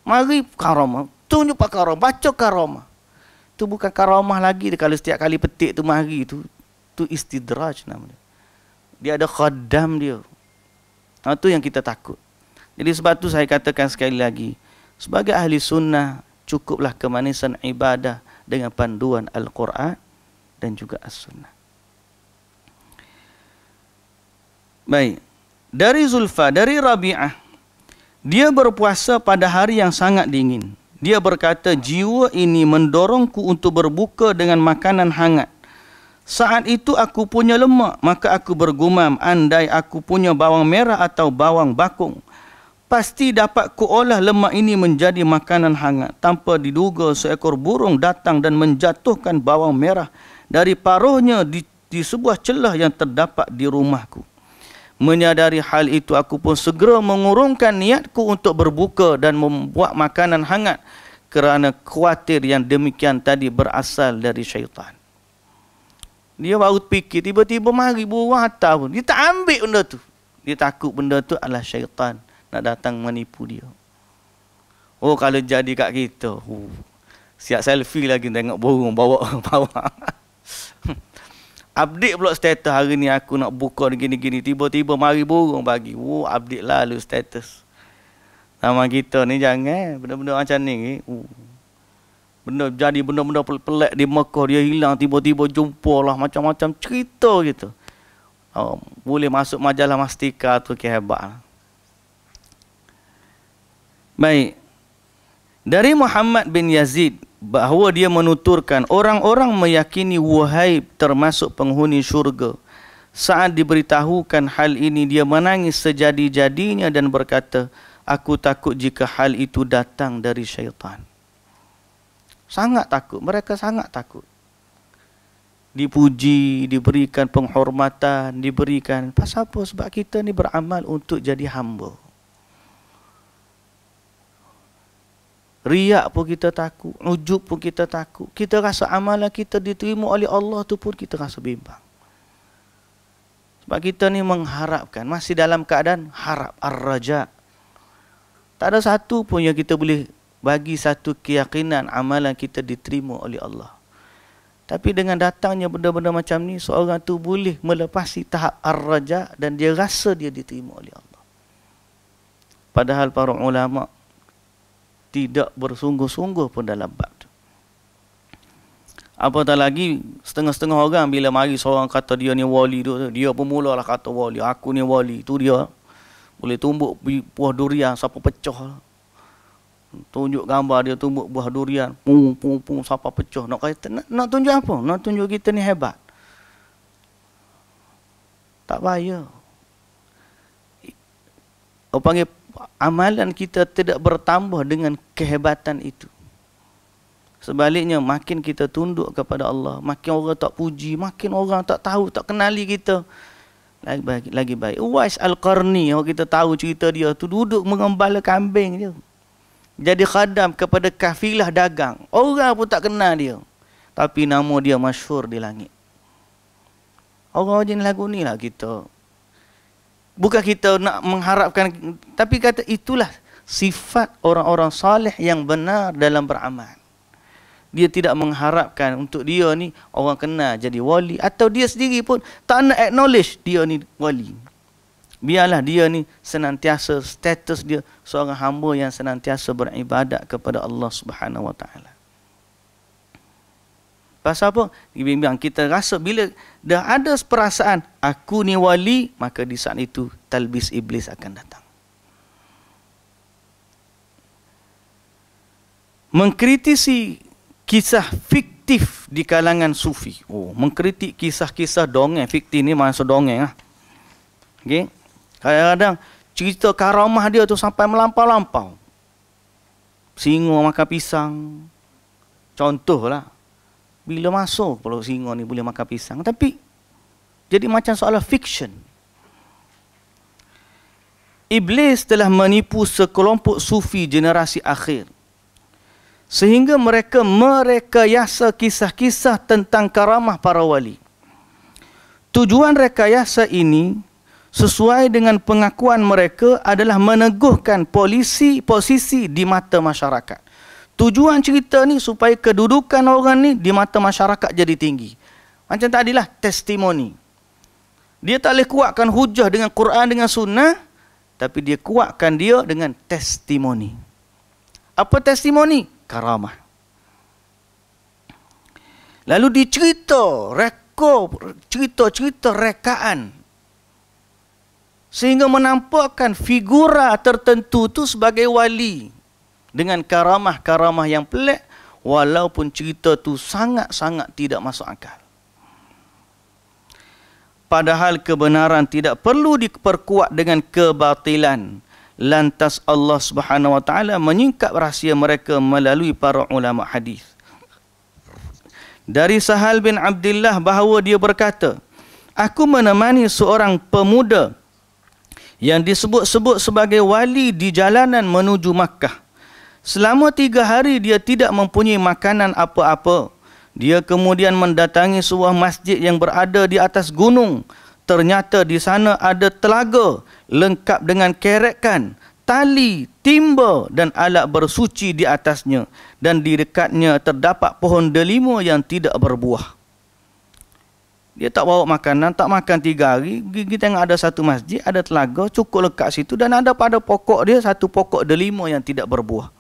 Mari karamah, tunjuk pak karamah, baca karamah. Tu bukan karamah lagi kalau setiap kali petik tu mari tu istidraj namanya. Dia ada khaddam dia. Itu yang kita takut. Jadi sebab tu saya katakan sekali lagi, sebagai ahli sunnah, cukuplah kemanisan ibadah dengan panduan Al-Quran dan juga As-Sunnah. Baik. Dari Zulfa, dari Rabi'ah, dia berpuasa pada hari yang sangat dingin. Dia berkata, jiwa ini mendorongku untuk berbuka dengan makanan hangat. Saat itu aku punya lemak, maka aku bergumam, andai aku punya bawang merah atau bawang bakung, pasti dapat kuolah lemak ini menjadi makanan hangat. Tanpa diduga seekor burung datang dan menjatuhkan bawang merah dari paruhnya di sebuah celah yang terdapat di rumahku. Menyadari hal itu, aku pun segera mengurungkan niatku untuk berbuka dan membuat makanan hangat, kerana khawatir yang demikian tadi berasal dari syaitan. Dia baru fikir, tiba-tiba mari burung hantar pun. Dia tak ambil benda tu. Dia takut benda tu adalah syaitan nak datang menipu dia. Oh, kalau jadi kat kita, siap selfie lagi tengok burung bawa. Update pula status, hari ni aku nak buka gini-gini, tiba-tiba mari burung bagi. Update lalu status. Nama kita ni jangan benda-benda macam ni. Benda-benda pelik di Mekah, dia hilang, tiba-tiba jumpa lah macam-macam cerita gitu. Boleh masuk majalah Mastika tu, hebat. Baik. Dari Muhammad bin Yazid, bahawa dia menuturkan, orang-orang meyakini Wahib termasuk penghuni syurga. Saat diberitahukan hal ini, dia menangis sejadi-jadinya dan berkata, aku takut jika hal itu datang dari syaitan. Sangat takut, mereka sangat takut. Dipuji, diberikan penghormatan, diberikan. Pasal apa? Sebab kita ni beramal untuk jadi hamba. Riak pun kita takut, ujub pun kita takut. Kita rasa amalan kita diterima oleh Allah tu pun kita rasa bimbang. Sebab kita ni mengharapkan, masih dalam keadaan harap, ar-raja. Tak ada satu pun yang kita boleh bagi satu keyakinan amalan kita diterima oleh Allah. Tapi dengan datangnya benda-benda macam ni, seorang tu boleh melepasi tahap ar-raja dan dia rasa dia diterima oleh Allah. Padahal para ulama tidak bersungguh-sungguh pun dalam bab tu. Apatah lagi setengah-setengah orang bila mari seorang kata dia ni wali tu, dia pun mulalah kata wali, aku ni wali, tu dia boleh tumbuk buah durian siapa pecah. Tunjuk gambar dia tumbuk buah durian, pung siapa pecah. Nak kata nak tunjuk apa? Nak tunjuk kita ni hebat. Tak payah. Orang panggil amalan kita tidak bertambah dengan kehebatan itu. Sebaliknya, makin kita tunduk kepada Allah, makin orang tak puji, makin orang tak tahu, tak kenali kita, lagi baik. Uwais Al-Qarni, kalau kita tahu cerita dia tu, duduk mengembala kambing je. Jadi khadam kepada kafilah dagang. Orang pun tak kenal dia. Tapi nama dia masyhur di langit. Orang jenis lagu ni lah kita. Bukan kita nak mengharapkan, tapi kata itulah sifat orang-orang saleh yang benar dalam beramal. Dia tidak mengharapkan untuk dia ni orang kenal jadi wali, atau dia sendiri pun tak nak acknowledge dia ni wali. Biarlah dia ni senantiasa status dia seorang hamba yang senantiasa beribadat kepada Allah Subhanahu Wa Taala. Pasal apa? Bimbang kita rasa bila dah ada perasaan aku ni wali, maka di saat itu talbis iblis akan datang. Mengkritisi kisah fiktif di kalangan sufi. Mengkritik kisah-kisah dongeng fiktif ni, maksud dongeng lah. Okey. Kadang-kadang cerita karamah dia tu sampai melampau-lampau. Singa makan pisang. Contohlah. Bila masuk kalau singa ni boleh makan pisang. Tapi jadi macam soal fiction. Iblis telah menipu sekelompok sufi generasi akhir, sehingga mereka merekayasa kisah-kisah tentang karamah para wali. Tujuan rekayasa ini sesuai dengan pengakuan mereka adalah meneguhkan posisi di mata masyarakat. Tujuan cerita ni supaya kedudukan orang ni di mata masyarakat jadi tinggi. Macam tadilah testimoni. Dia tak boleh kuatkan hujah dengan Quran, dengan sunnah, tapi dia kuatkan dia dengan testimoni. Apa testimoni? Karamah. Lalu dicerita, cerita-cerita rekaan, sehingga menampakkan figura tertentu tu sebagai wali dengan karamah-karamah yang pelik, walaupun cerita tu sangat-sangat tidak masuk akal. Padahal kebenaran tidak perlu diperkuat dengan kebatilan. Lantas Allah Subhanahu Wa Taala menyingkap rahsia mereka melalui para ulama hadis. Dari Sahal bin Abdullah bahawa dia berkata, aku menemani seorang pemuda yang disebut-sebut sebagai wali di jalanan menuju Makkah. Selama 3 hari dia tidak mempunyai makanan apa-apa. Dia kemudian mendatangi sebuah masjid yang berada di atas gunung. Ternyata di sana ada telaga lengkap dengan kerekan, tali, timba dan alat bersuci di atasnya. Dan di dekatnya terdapat pohon delima yang tidak berbuah. Dia tak bawa makanan, tak makan 3 hari. Kita tengok ada satu masjid, ada telaga, cukup lekat situ. Dan ada pada pokok dia satu pokok delima yang tidak berbuah.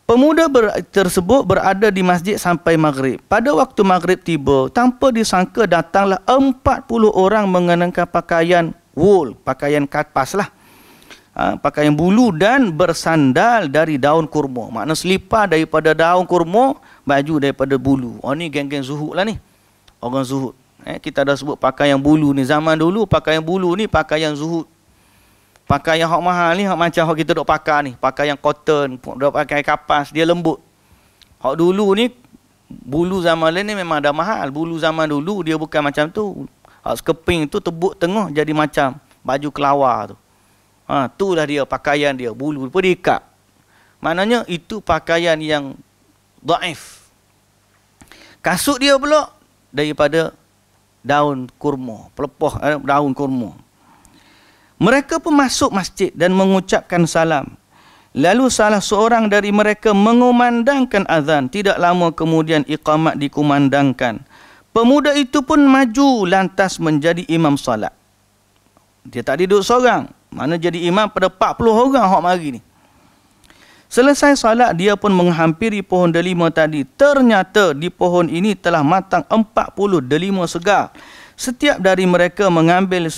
Pemuda tersebut berada di masjid sampai maghrib. Pada waktu maghrib tiba, tanpa disangka datanglah 40 orang mengenakan pakaian wool, pakaian kapas lah. Pakaian bulu dan bersandal dari daun kurma. Makna selipar daripada daun kurma, baju daripada bulu. Ni geng-geng zuhud lah ni. Orang zuhud. Kita dah sebut pakaian bulu ni. Zaman dulu pakaian bulu ni pakaian zuhud. Pakaian hak mahal ni, hak macam hak kita duk pakai ni. Pakaian cotton, duk pakai kapas, dia lembut. Hak dulu ni, bulu zaman lain ni memang dah mahal. Bulu zaman dulu dia bukan macam tu. Hak sekeping tu tebuk tengah jadi macam baju kelawar tu. Itulah dia pakaian dia, bulu pun diikat. Maknanya itu pakaian yang dhaif. Kasut dia pula daripada daun kurma, pelepah daun kurma. Mereka pun masuk masjid dan mengucapkan salam. Lalu salah seorang dari mereka mengumandangkan azan. Tidak lama kemudian iqamat dikumandangkan. Pemuda itu pun maju lantas menjadi imam salat. Dia tak duduk seorang. Mana jadi imam pada 40 orang hak mari ni. Selesai salat, dia pun menghampiri pohon delima tadi. Ternyata di pohon ini telah matang 40 delima segar. Setiap dari mereka mengambil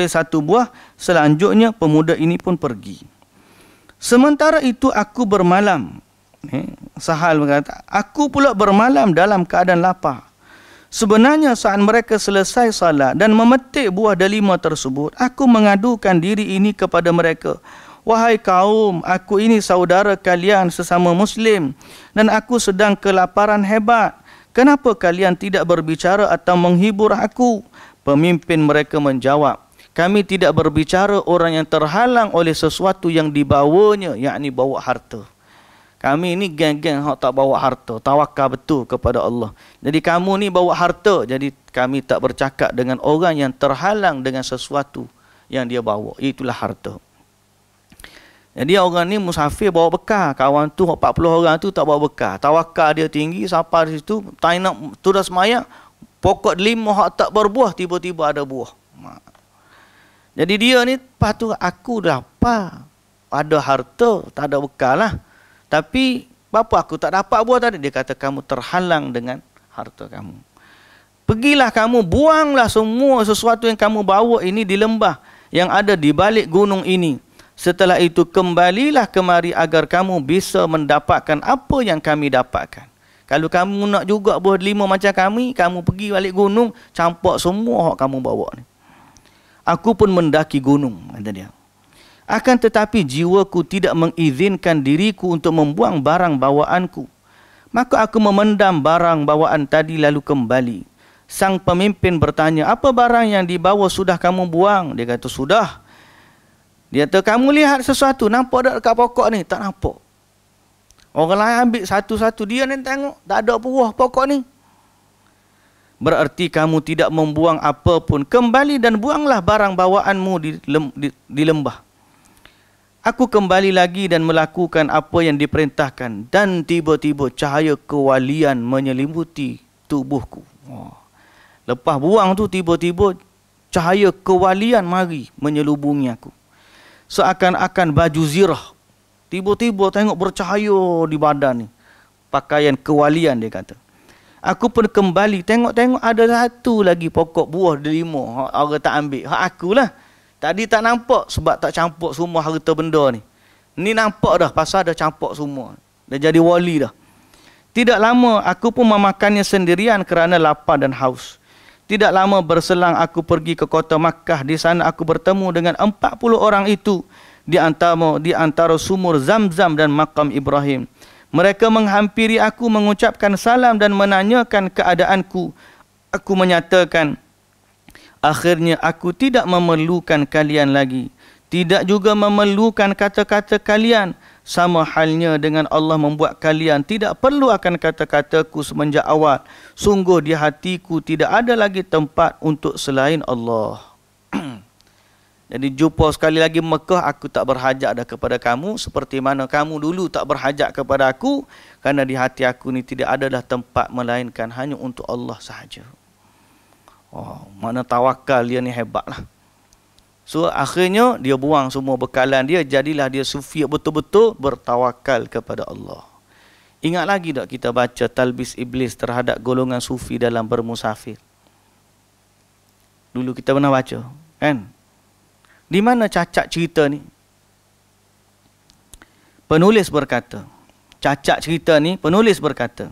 satu buah. Selanjutnya pemuda ini pun pergi. Sementara itu aku bermalam. Sahal berkata, aku pula bermalam dalam keadaan lapar. Sebenarnya saat mereka selesai salat dan memetik buah delima tersebut, aku mengadukan diri ini kepada mereka. Wahai kaum, aku ini saudara kalian sesama Muslim dan aku sedang kelaparan hebat. Kenapa kalian tidak berbicara atau menghibur aku? Pemimpin mereka menjawab, kami tidak berbicara orang yang terhalang oleh sesuatu yang dibawanya, yakni bawa harta. Kami ni geng-geng yang tak bawa harta, tawakal betul kepada Allah. Jadi kamu ni bawa harta, jadi kami tak bercakap dengan orang yang terhalang dengan sesuatu yang dia bawa. Itulah harta. Jadi orang ni musafir bawa bekal. Kawan tu 40 orang tu tak bawa bekal. Tawakal dia tinggi, sampai di situ, tak nak tu dah semayang, pokok delima hak tak berbuah, tiba-tiba ada buah. Jadi dia ni, lepas tu aku dah apa? Ada harta, tak ada bekal lah. Tapi, bapa aku tak dapat buah tadi. Dia kata, kamu terhalang dengan harta kamu. Pergilah kamu, buanglah semua sesuatu yang kamu bawa ini di lembah yang ada di balik gunung ini. Setelah itu, kembalilah kemari agar kamu bisa mendapatkan apa yang kami dapatkan. Kalau kamu nak juga buah delima macam kami, kamu pergi balik gunung, campak semua yang kamu bawa ni. Aku pun mendaki gunung, kata dia. Akan tetapi jiwaku tidak mengizinkan diriku untuk membuang barang bawaanku. Maka aku memendam barang bawaan tadi lalu kembali. Sang pemimpin bertanya, apa barang yang dibawa sudah kamu buang? Dia kata, sudah. Dia kata, kamu lihat sesuatu, nampak tak dekat pokok ni? Tak nampak. Orang lain ambil satu-satu, dia ni tengok, tak ada buah pokok ni. Berarti kamu tidak membuang apa pun. Kembali dan buanglah barang bawaanmu di lembah. Aku kembali lagi dan melakukan apa yang diperintahkan. Dan tiba-tiba cahaya kewalian menyelimuti tubuhku. Lepas buang tu tiba-tiba cahaya kewalian mari menyelubungi aku. Seakan-akan baju zirah. Tiba-tiba tengok bercahaya di badan ni. Pakaian kewalian dia kata. Aku pun kembali tengok-tengok ada satu lagi pokok buah delima. Orang tak ambil. Hak akulah. Tadi tak nampak sebab tak campur semua harta benda ni. Ni nampak dah pasal dah campur semua. Dah jadi wali dah. Tidak lama aku pun memakannya sendirian kerana lapar dan haus. Tidak lama berselang aku pergi ke kota Makkah. Di sana aku bertemu dengan 40 orang itu. Di antara sumur Zamzam dan makam Ibrahim. Mereka menghampiri aku mengucapkan salam dan menanyakan keadaanku. Aku menyatakan, akhirnya aku tidak memerlukan kalian lagi. Tidak juga memerlukan kata-kata kalian. Sama halnya dengan Allah membuat kalian tidak perlu akan kata-kataku semenjak awal. Sungguh di hatiku tidak ada lagi tempat untuk selain Allah. Jadi jumpa sekali lagi Mekah, aku tak berhajat dah kepada kamu. Seperti mana kamu dulu tak berhajat kepada aku. Kerana di hati aku ni tidak ada dah tempat melainkan hanya untuk Allah sahaja. Mana tawakal dia ni hebat lah. So akhirnya dia buang semua bekalan dia. Jadilah dia sufi betul-betul bertawakal kepada Allah. Ingat lagi tak kita baca talbis iblis terhadap golongan sufi dalam bermusafir? Dulu kita pernah baca kan? Di mana cacat cerita ni? Penulis berkata, cacat cerita ni penulis berkata,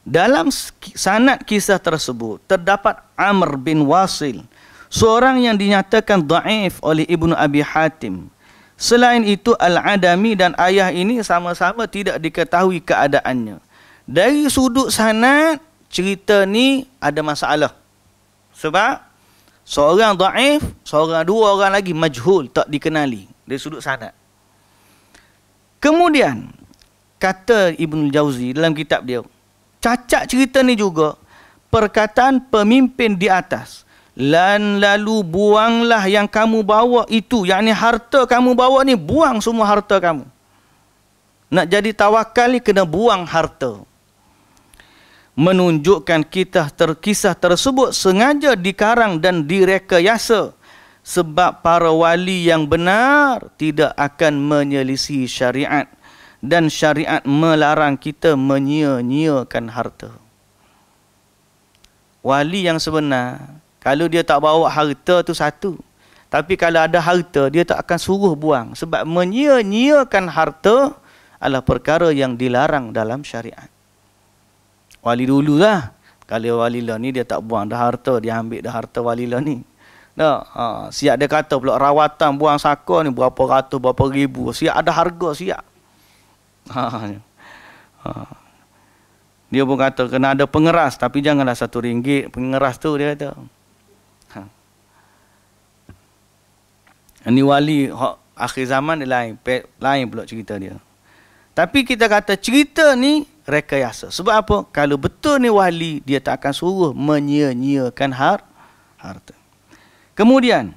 dalam sanad kisah tersebut terdapat Amr bin Wasil, seorang yang dinyatakan dhaif oleh Ibnu Abi Hatim. Selain itu Al-Adami dan ayah ini sama-sama tidak diketahui keadaannya. Dari sudut sanad cerita ni ada masalah. Sebab seorang dhaif, dua orang lagi majhul, tak dikenali dari sudut sanad. Kemudian kata Ibnu Jauzi dalam kitab dia, cacat cerita ni juga perkataan pemimpin di atas. Lalu buanglah yang kamu bawa itu, yakni harta kamu bawa ni, buang semua harta kamu. Nak jadi tawakal ni kena buang harta. Menunjukkan kisah tersebut sengaja dikarang dan direkayasa sebab para wali yang benar tidak akan menyelisih syariat dan syariat melarang kita menyia-nyiakan harta. Wali yang sebenar, kalau dia tak bawa harta tu satu. Tapi kalau ada harta, dia tak akan suruh buang. Sebab menyia-nyiakan harta adalah perkara yang dilarang dalam syariat. Wali dululah. Kalau wali lah ni dia tak buang dah harta, dia ambil dah harta wali lah ni. Dah, siap dia kata pula rawatan buang saka ni berapa ratus, berapa ribu. Siap ada harga, siap. Dia pun kata kena ada pengeras, tapi janganlah RM1 pengeras tu, dia kata. Ini wali akhir zaman dia lain pula cerita dia. Tapi kita kata cerita ni rekayasa. Sebab apa? Kalau betul ni wali, dia tak akan suruh menyia-nyiakan harta. Kemudian,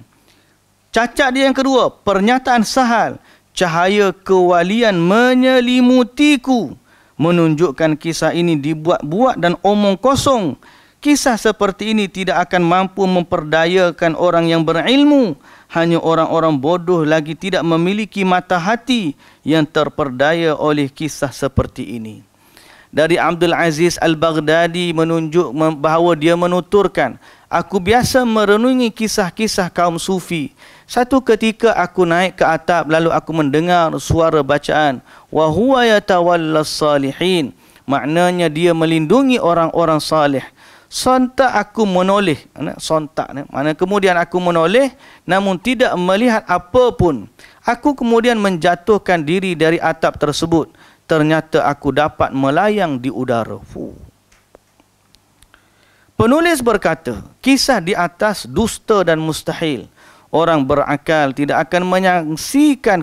cacat dia yang kedua, pernyataan Sahal, cahaya kewalian menyelimutiku, menunjukkan kisah ini dibuat-buat dan omong kosong. Kisah seperti ini tidak akan mampu memperdayakan orang yang berilmu. Hanya orang-orang bodoh lagi tidak memiliki mata hati yang terperdaya oleh kisah seperti ini. Dari Abdul Aziz Al-Baghdadi menunjuk bahawa dia menuturkan, aku biasa merenungi kisah-kisah kaum sufi. Satu ketika aku naik ke atap lalu aku mendengar suara bacaan wa huwa yatawallas salihin. Maknanya dia melindungi orang-orang salih. Sontak aku menoleh. Sontak. Mana kemudian aku menoleh namun tidak melihat apa pun. Aku kemudian menjatuhkan diri dari atap tersebut. Ternyata aku dapat melayang di udara. Penulis berkata, kisah di atas dusta dan mustahil. Orang berakal tidak akan menyaksikan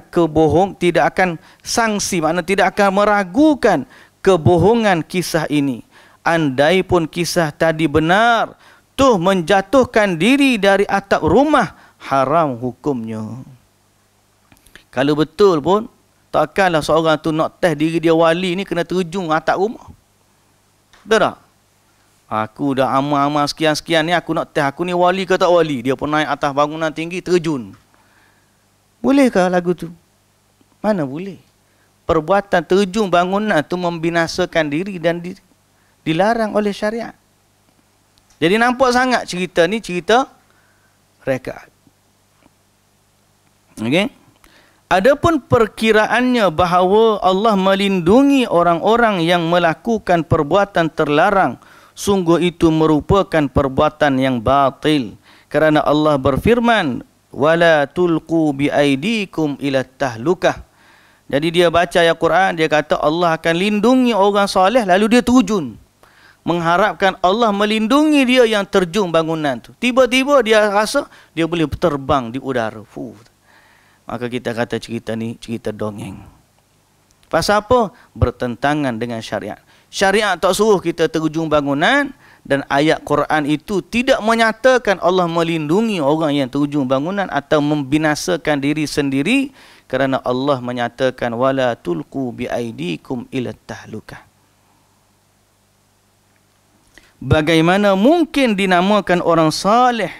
tidak akan sangsi, maknanya tidak akan meragukan kebohongan kisah ini. Andai pun kisah tadi benar, tuh menjatuhkan diri dari atap rumah, haram hukumnya. Kalau betul pun, takkanlah seorang tu nak test diri dia wali ni kena terjun atap rumah. Betul tak? Aku dah amal-amal sekian-sekian ni, aku nak test aku ni wali ke tak wali. Dia pun naik atas bangunan tinggi, terjun. Bolehkah lagu tu? Mana boleh? Perbuatan terjun bangunan tu membinasakan diri dan dilarang oleh syariat. Jadi nampak sangat cerita ni cerita rekaat. Okey. Adapun perkiraannya bahawa Allah melindungi orang-orang yang melakukan perbuatan terlarang, sungguh itu merupakan perbuatan yang batil. Kerana Allah berfirman, wala tulqu biaidikum ila tahlukah. Jadi dia baca ayat Quran, dia kata Allah akan lindungi orang soleh, lalu dia terjun. Mengharapkan Allah melindungi dia yang terjun bangunan tu. Tiba-tiba dia rasa dia boleh terbang di udara. Maka kita kata cerita ni cerita dongeng. Pasal apa? Bertentangan dengan syariat. Syariat tak suruh kita terjun bangunan, dan ayat Quran itu tidak menyatakan Allah melindungi orang yang terjun bangunan atau membinasakan diri sendiri, kerana Allah menyatakan wala tulqu biaidikum ila tahlukah. Bagaimana mungkin dinamakan orang saleh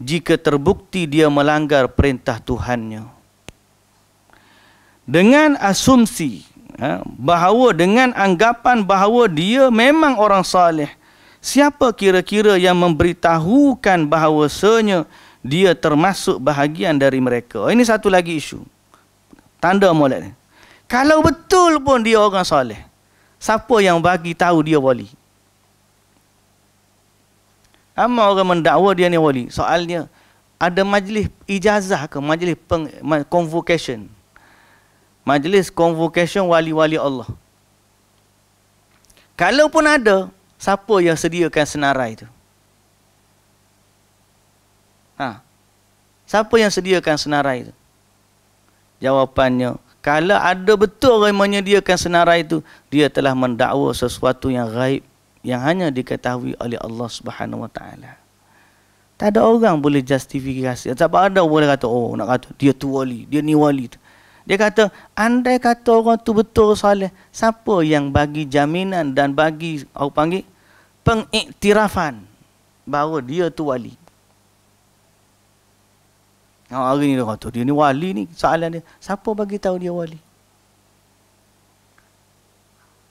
jika terbukti dia melanggar perintah Tuhannya? Dengan asumsi bahawa, dengan anggapan bahawa dia memang orang saleh, siapa kira-kira yang memberitahukan bahawasanya dia termasuk bahagian dari mereka? Ini satu lagi isu. Tanda molek ni. Kalau betul pun dia orang saleh, siapa yang bagi tahu dia wali? Ramai orang mendakwa dia ni wali. Soalnya, ada majlis ijazah ke? Majlis convocation. Majlis convocation wali-wali Allah. Kalau pun ada, siapa yang sediakan senarai itu? Siapa yang sediakan senarai itu? Jawapannya, kalau ada betul orang menyediakan senarai itu, dia telah mendakwa sesuatu yang gaib, yang hanya diketahui oleh Allah Subhanahu Wa Taala. Tak ada orang boleh justifikasi. Tak ada boleh kata, oh nak kata dia tu wali, dia ni wali. Dia kata, andai kata orang tu betul saleh, siapa yang bagi jaminan dan bagi pengiktirafan bahawa dia tu wali? Hari ni dia kata, dia ni wali ni, soalan dia, siapa bagi tahu dia wali?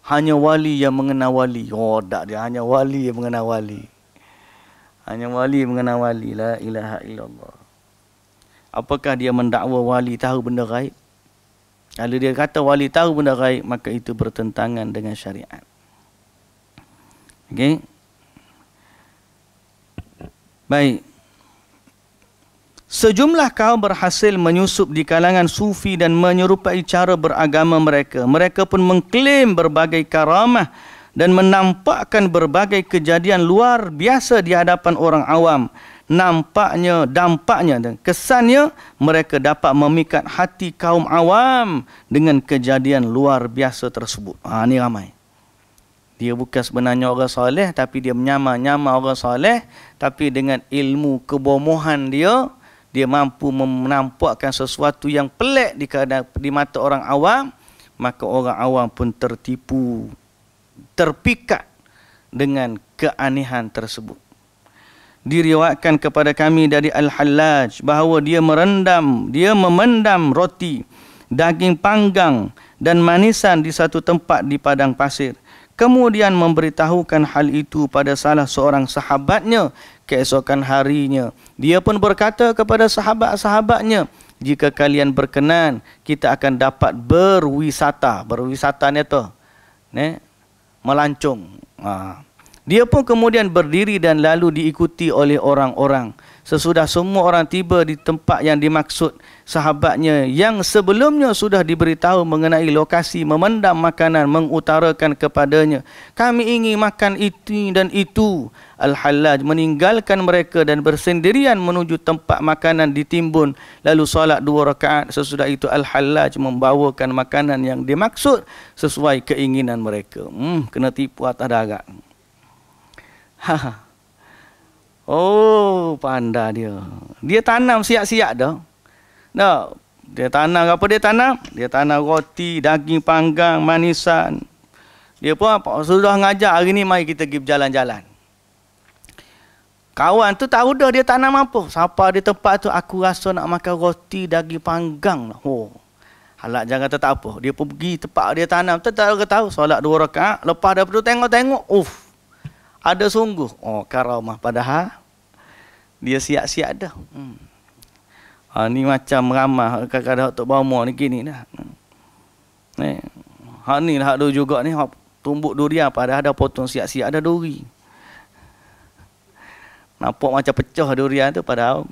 hanya wali yang mengenal wali. Oh, tak dia. Hanya wali yang mengenal wali. Hanya wali yang mengenal wali. La ilaha illallah. Apakah dia mendakwa wali tahu benda gaib? Kalau dia kata wali tahu benda gaib, maka itu bertentangan dengan syariat. Okey. Baik. Sejumlah kaum berhasil menyusup di kalangan sufi dan menyerupai cara beragama mereka. Mereka pun mengklaim berbagai karamah dan menampakkan berbagai kejadian luar biasa di hadapan orang awam. Dampaknya dan kesannya mereka dapat memikat hati kaum awam dengan kejadian luar biasa tersebut. Ini ramai. Dia bukan sebenarnya orang soleh, tapi dia menyamar-nyamar orang soleh, tapi dengan ilmu kebomohan dia mampu menampakkan sesuatu yang pelik di mata orang awam, maka orang awam pun tertipu, terpikat dengan keanehan tersebut. Diriwayatkan kepada kami dari Al-Hallaj bahawa dia memendam roti, daging panggang dan manisan di satu tempat di padang pasir. Kemudian memberitahukan hal itu pada salah seorang sahabatnya. Keesokan harinya, dia pun berkata kepada sahabat-sahabatnya, jika kalian berkenan, kita akan dapat berwisata. Berwisata ni tu, melancong. Dia pun kemudian berdiri dan lalu diikuti oleh orang-orang. Sesudah semua orang tiba di tempat yang dimaksud, sahabatnya yang sebelumnya sudah diberitahu mengenai lokasi memendam makanan mengutarakan kepadanya, kami ingin makan itu dan itu. Al-Hallaj meninggalkan mereka dan bersendirian menuju tempat makanan ditimbun, lalu solat 2 rakaat. Sesudah itu Al-Hallaj membawakan makanan yang dimaksud sesuai keinginan mereka. Kena tipu atas darat. Oh, pandai dia. Dia tanam siap-siap dah. Dia tanam apa dia tanam? Dia tanam roti, daging panggang, manisan. Dia pun apa? Sudah ngajar hari ni mari kita pergi berjalan-jalan. Kawan tu tahu dah dia tanam apa. Siapa di tempat tu, aku rasa nak makan roti, daging panggang. Oh. Halak jangan kata tak apa. Dia pun pergi tempat dia tanam. Tak tahu. Solat 2 rakaat. Lepas daripada tu tengok-tengok. Ada sungguh. Oh, karamah. Padahal dia siap-siap dah. Ni macam ramah kadang-kadang Tok Bama ni gini dah. Hak ni lah ada juga ni, tumbuk durian padahal ada potong siap-siap ada duri. Nampak macam pecah durian tu padahal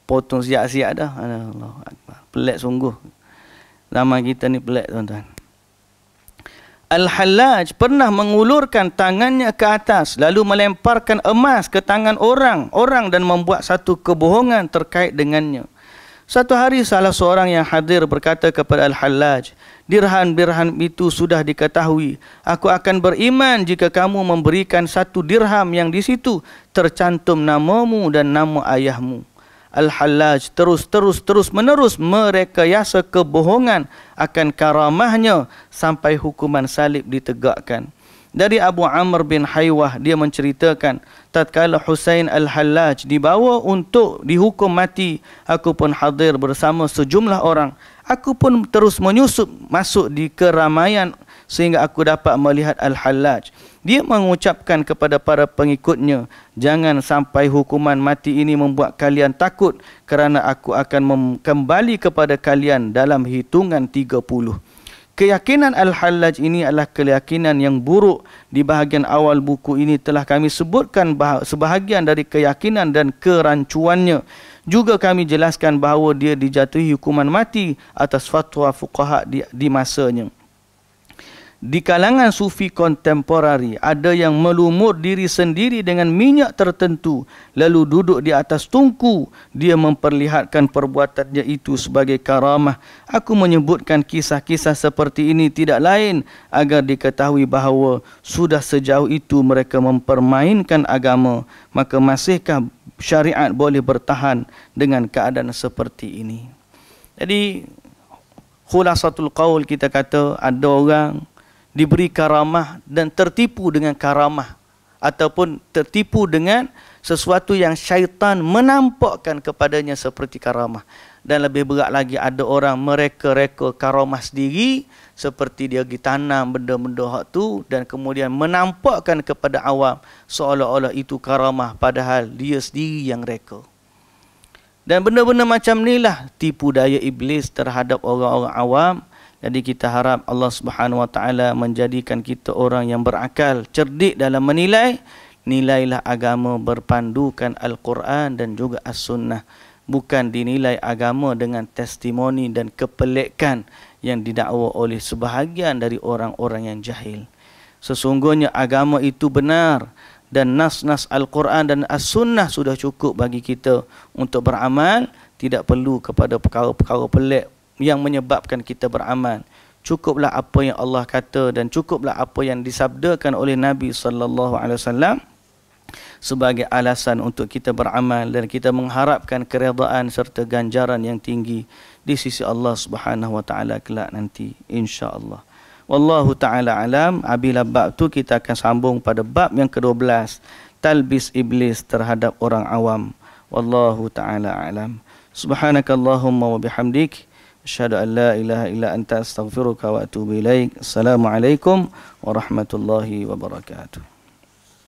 potong siap-siap dah. Allah Akbar. Pelik sungguh. Zaman kita ni pelik, tuan-tuan. Al-Hallaj pernah mengulurkan tangannya ke atas lalu melemparkan emas ke tangan orang dan membuat satu kebohongan terkait dengannya. Satu hari salah seorang yang hadir berkata kepada Al-Hallaj, dirham-dirham itu sudah diketahui. Aku akan beriman jika kamu memberikan 1 dirham yang di situ tercantum namamu dan nama ayahmu. Al-Hallaj terus menerus merekayasa kebohongan akan karamahnya sampai hukuman salib ditegakkan. Dari Abu Amr bin Haywah, dia menceritakan, tatkala Husain Al-Hallaj dibawa untuk dihukum mati, aku pun hadir bersama sejumlah orang. Aku pun terus menyusup masuk di keramaian sehingga aku dapat melihat Al-Hallaj. Dia mengucapkan kepada para pengikutnya, jangan sampai hukuman mati ini membuat kalian takut, kerana aku akan kembali kepada kalian dalam hitungan 30. Keyakinan Al-Hallaj ini adalah keyakinan yang buruk. Di bahagian awal buku ini telah kami sebutkan sebahagian dari keyakinan dan kerancuannya. Juga kami jelaskan bahawa dia dijatuhi hukuman mati atas fatwa fuqaha di masanya. Di kalangan sufi kontemporari, ada yang melumur diri sendiri dengan minyak tertentu, lalu duduk di atas tungku. Dia memperlihatkan perbuatannya itu sebagai karamah. Aku menyebutkan kisah-kisah seperti ini tidak lain agar diketahui bahawa sudah sejauh itu mereka mempermainkan agama. Maka masihkah syariat boleh bertahan dengan keadaan seperti ini? Jadi, khulasatul qaul kita kata, ada orang diberi karamah dan tertipu dengan karamah, ataupun tertipu dengan sesuatu yang syaitan menampakkan kepadanya seperti karamah. Dan lebih berat lagi, ada orang mereka-reka karamah sendiri, seperti dia pergi tanam benda-benda hak tu dan kemudian menampakkan kepada awam seolah-olah itu karamah, padahal dia sendiri yang reka. Dan benda-benda macam ni lah tipu daya iblis terhadap orang-orang awam. Jadi kita harap Allah Subhanahu Wa Taala menjadikan kita orang yang berakal, cerdik dalam menilai. Nilailah agama berpandukan Al-Quran dan juga As-Sunnah. Bukan dinilai agama dengan testimoni dan kepelikan yang didakwa oleh sebahagian dari orang-orang yang jahil. Sesungguhnya agama itu benar dan nas-nas Al-Quran dan As-Sunnah sudah cukup bagi kita untuk beramal. Tidak perlu kepada perkara-perkara pelik yang menyebabkan kita beramal. Cukuplah apa yang Allah kata dan cukuplah apa yang disabdakan oleh Nabi SAW sebagai alasan untuk kita beramal, dan kita mengharapkan keredaan serta ganjaran yang tinggi di sisi Allah Subhanahu Wa Taala kelak nanti, insya-Allah. Wallahu taala alam. Apabila bab tu kita akan sambung pada bab yang ke-12, talbis iblis terhadap orang awam. Wallahu taala alam. Subhanakallahumma wa bihamdik, asyhadu an la ilaha illa anta astaghfiruka wa atubu ilaik. Assalamualaikum warahmatullahi wabarakatuh.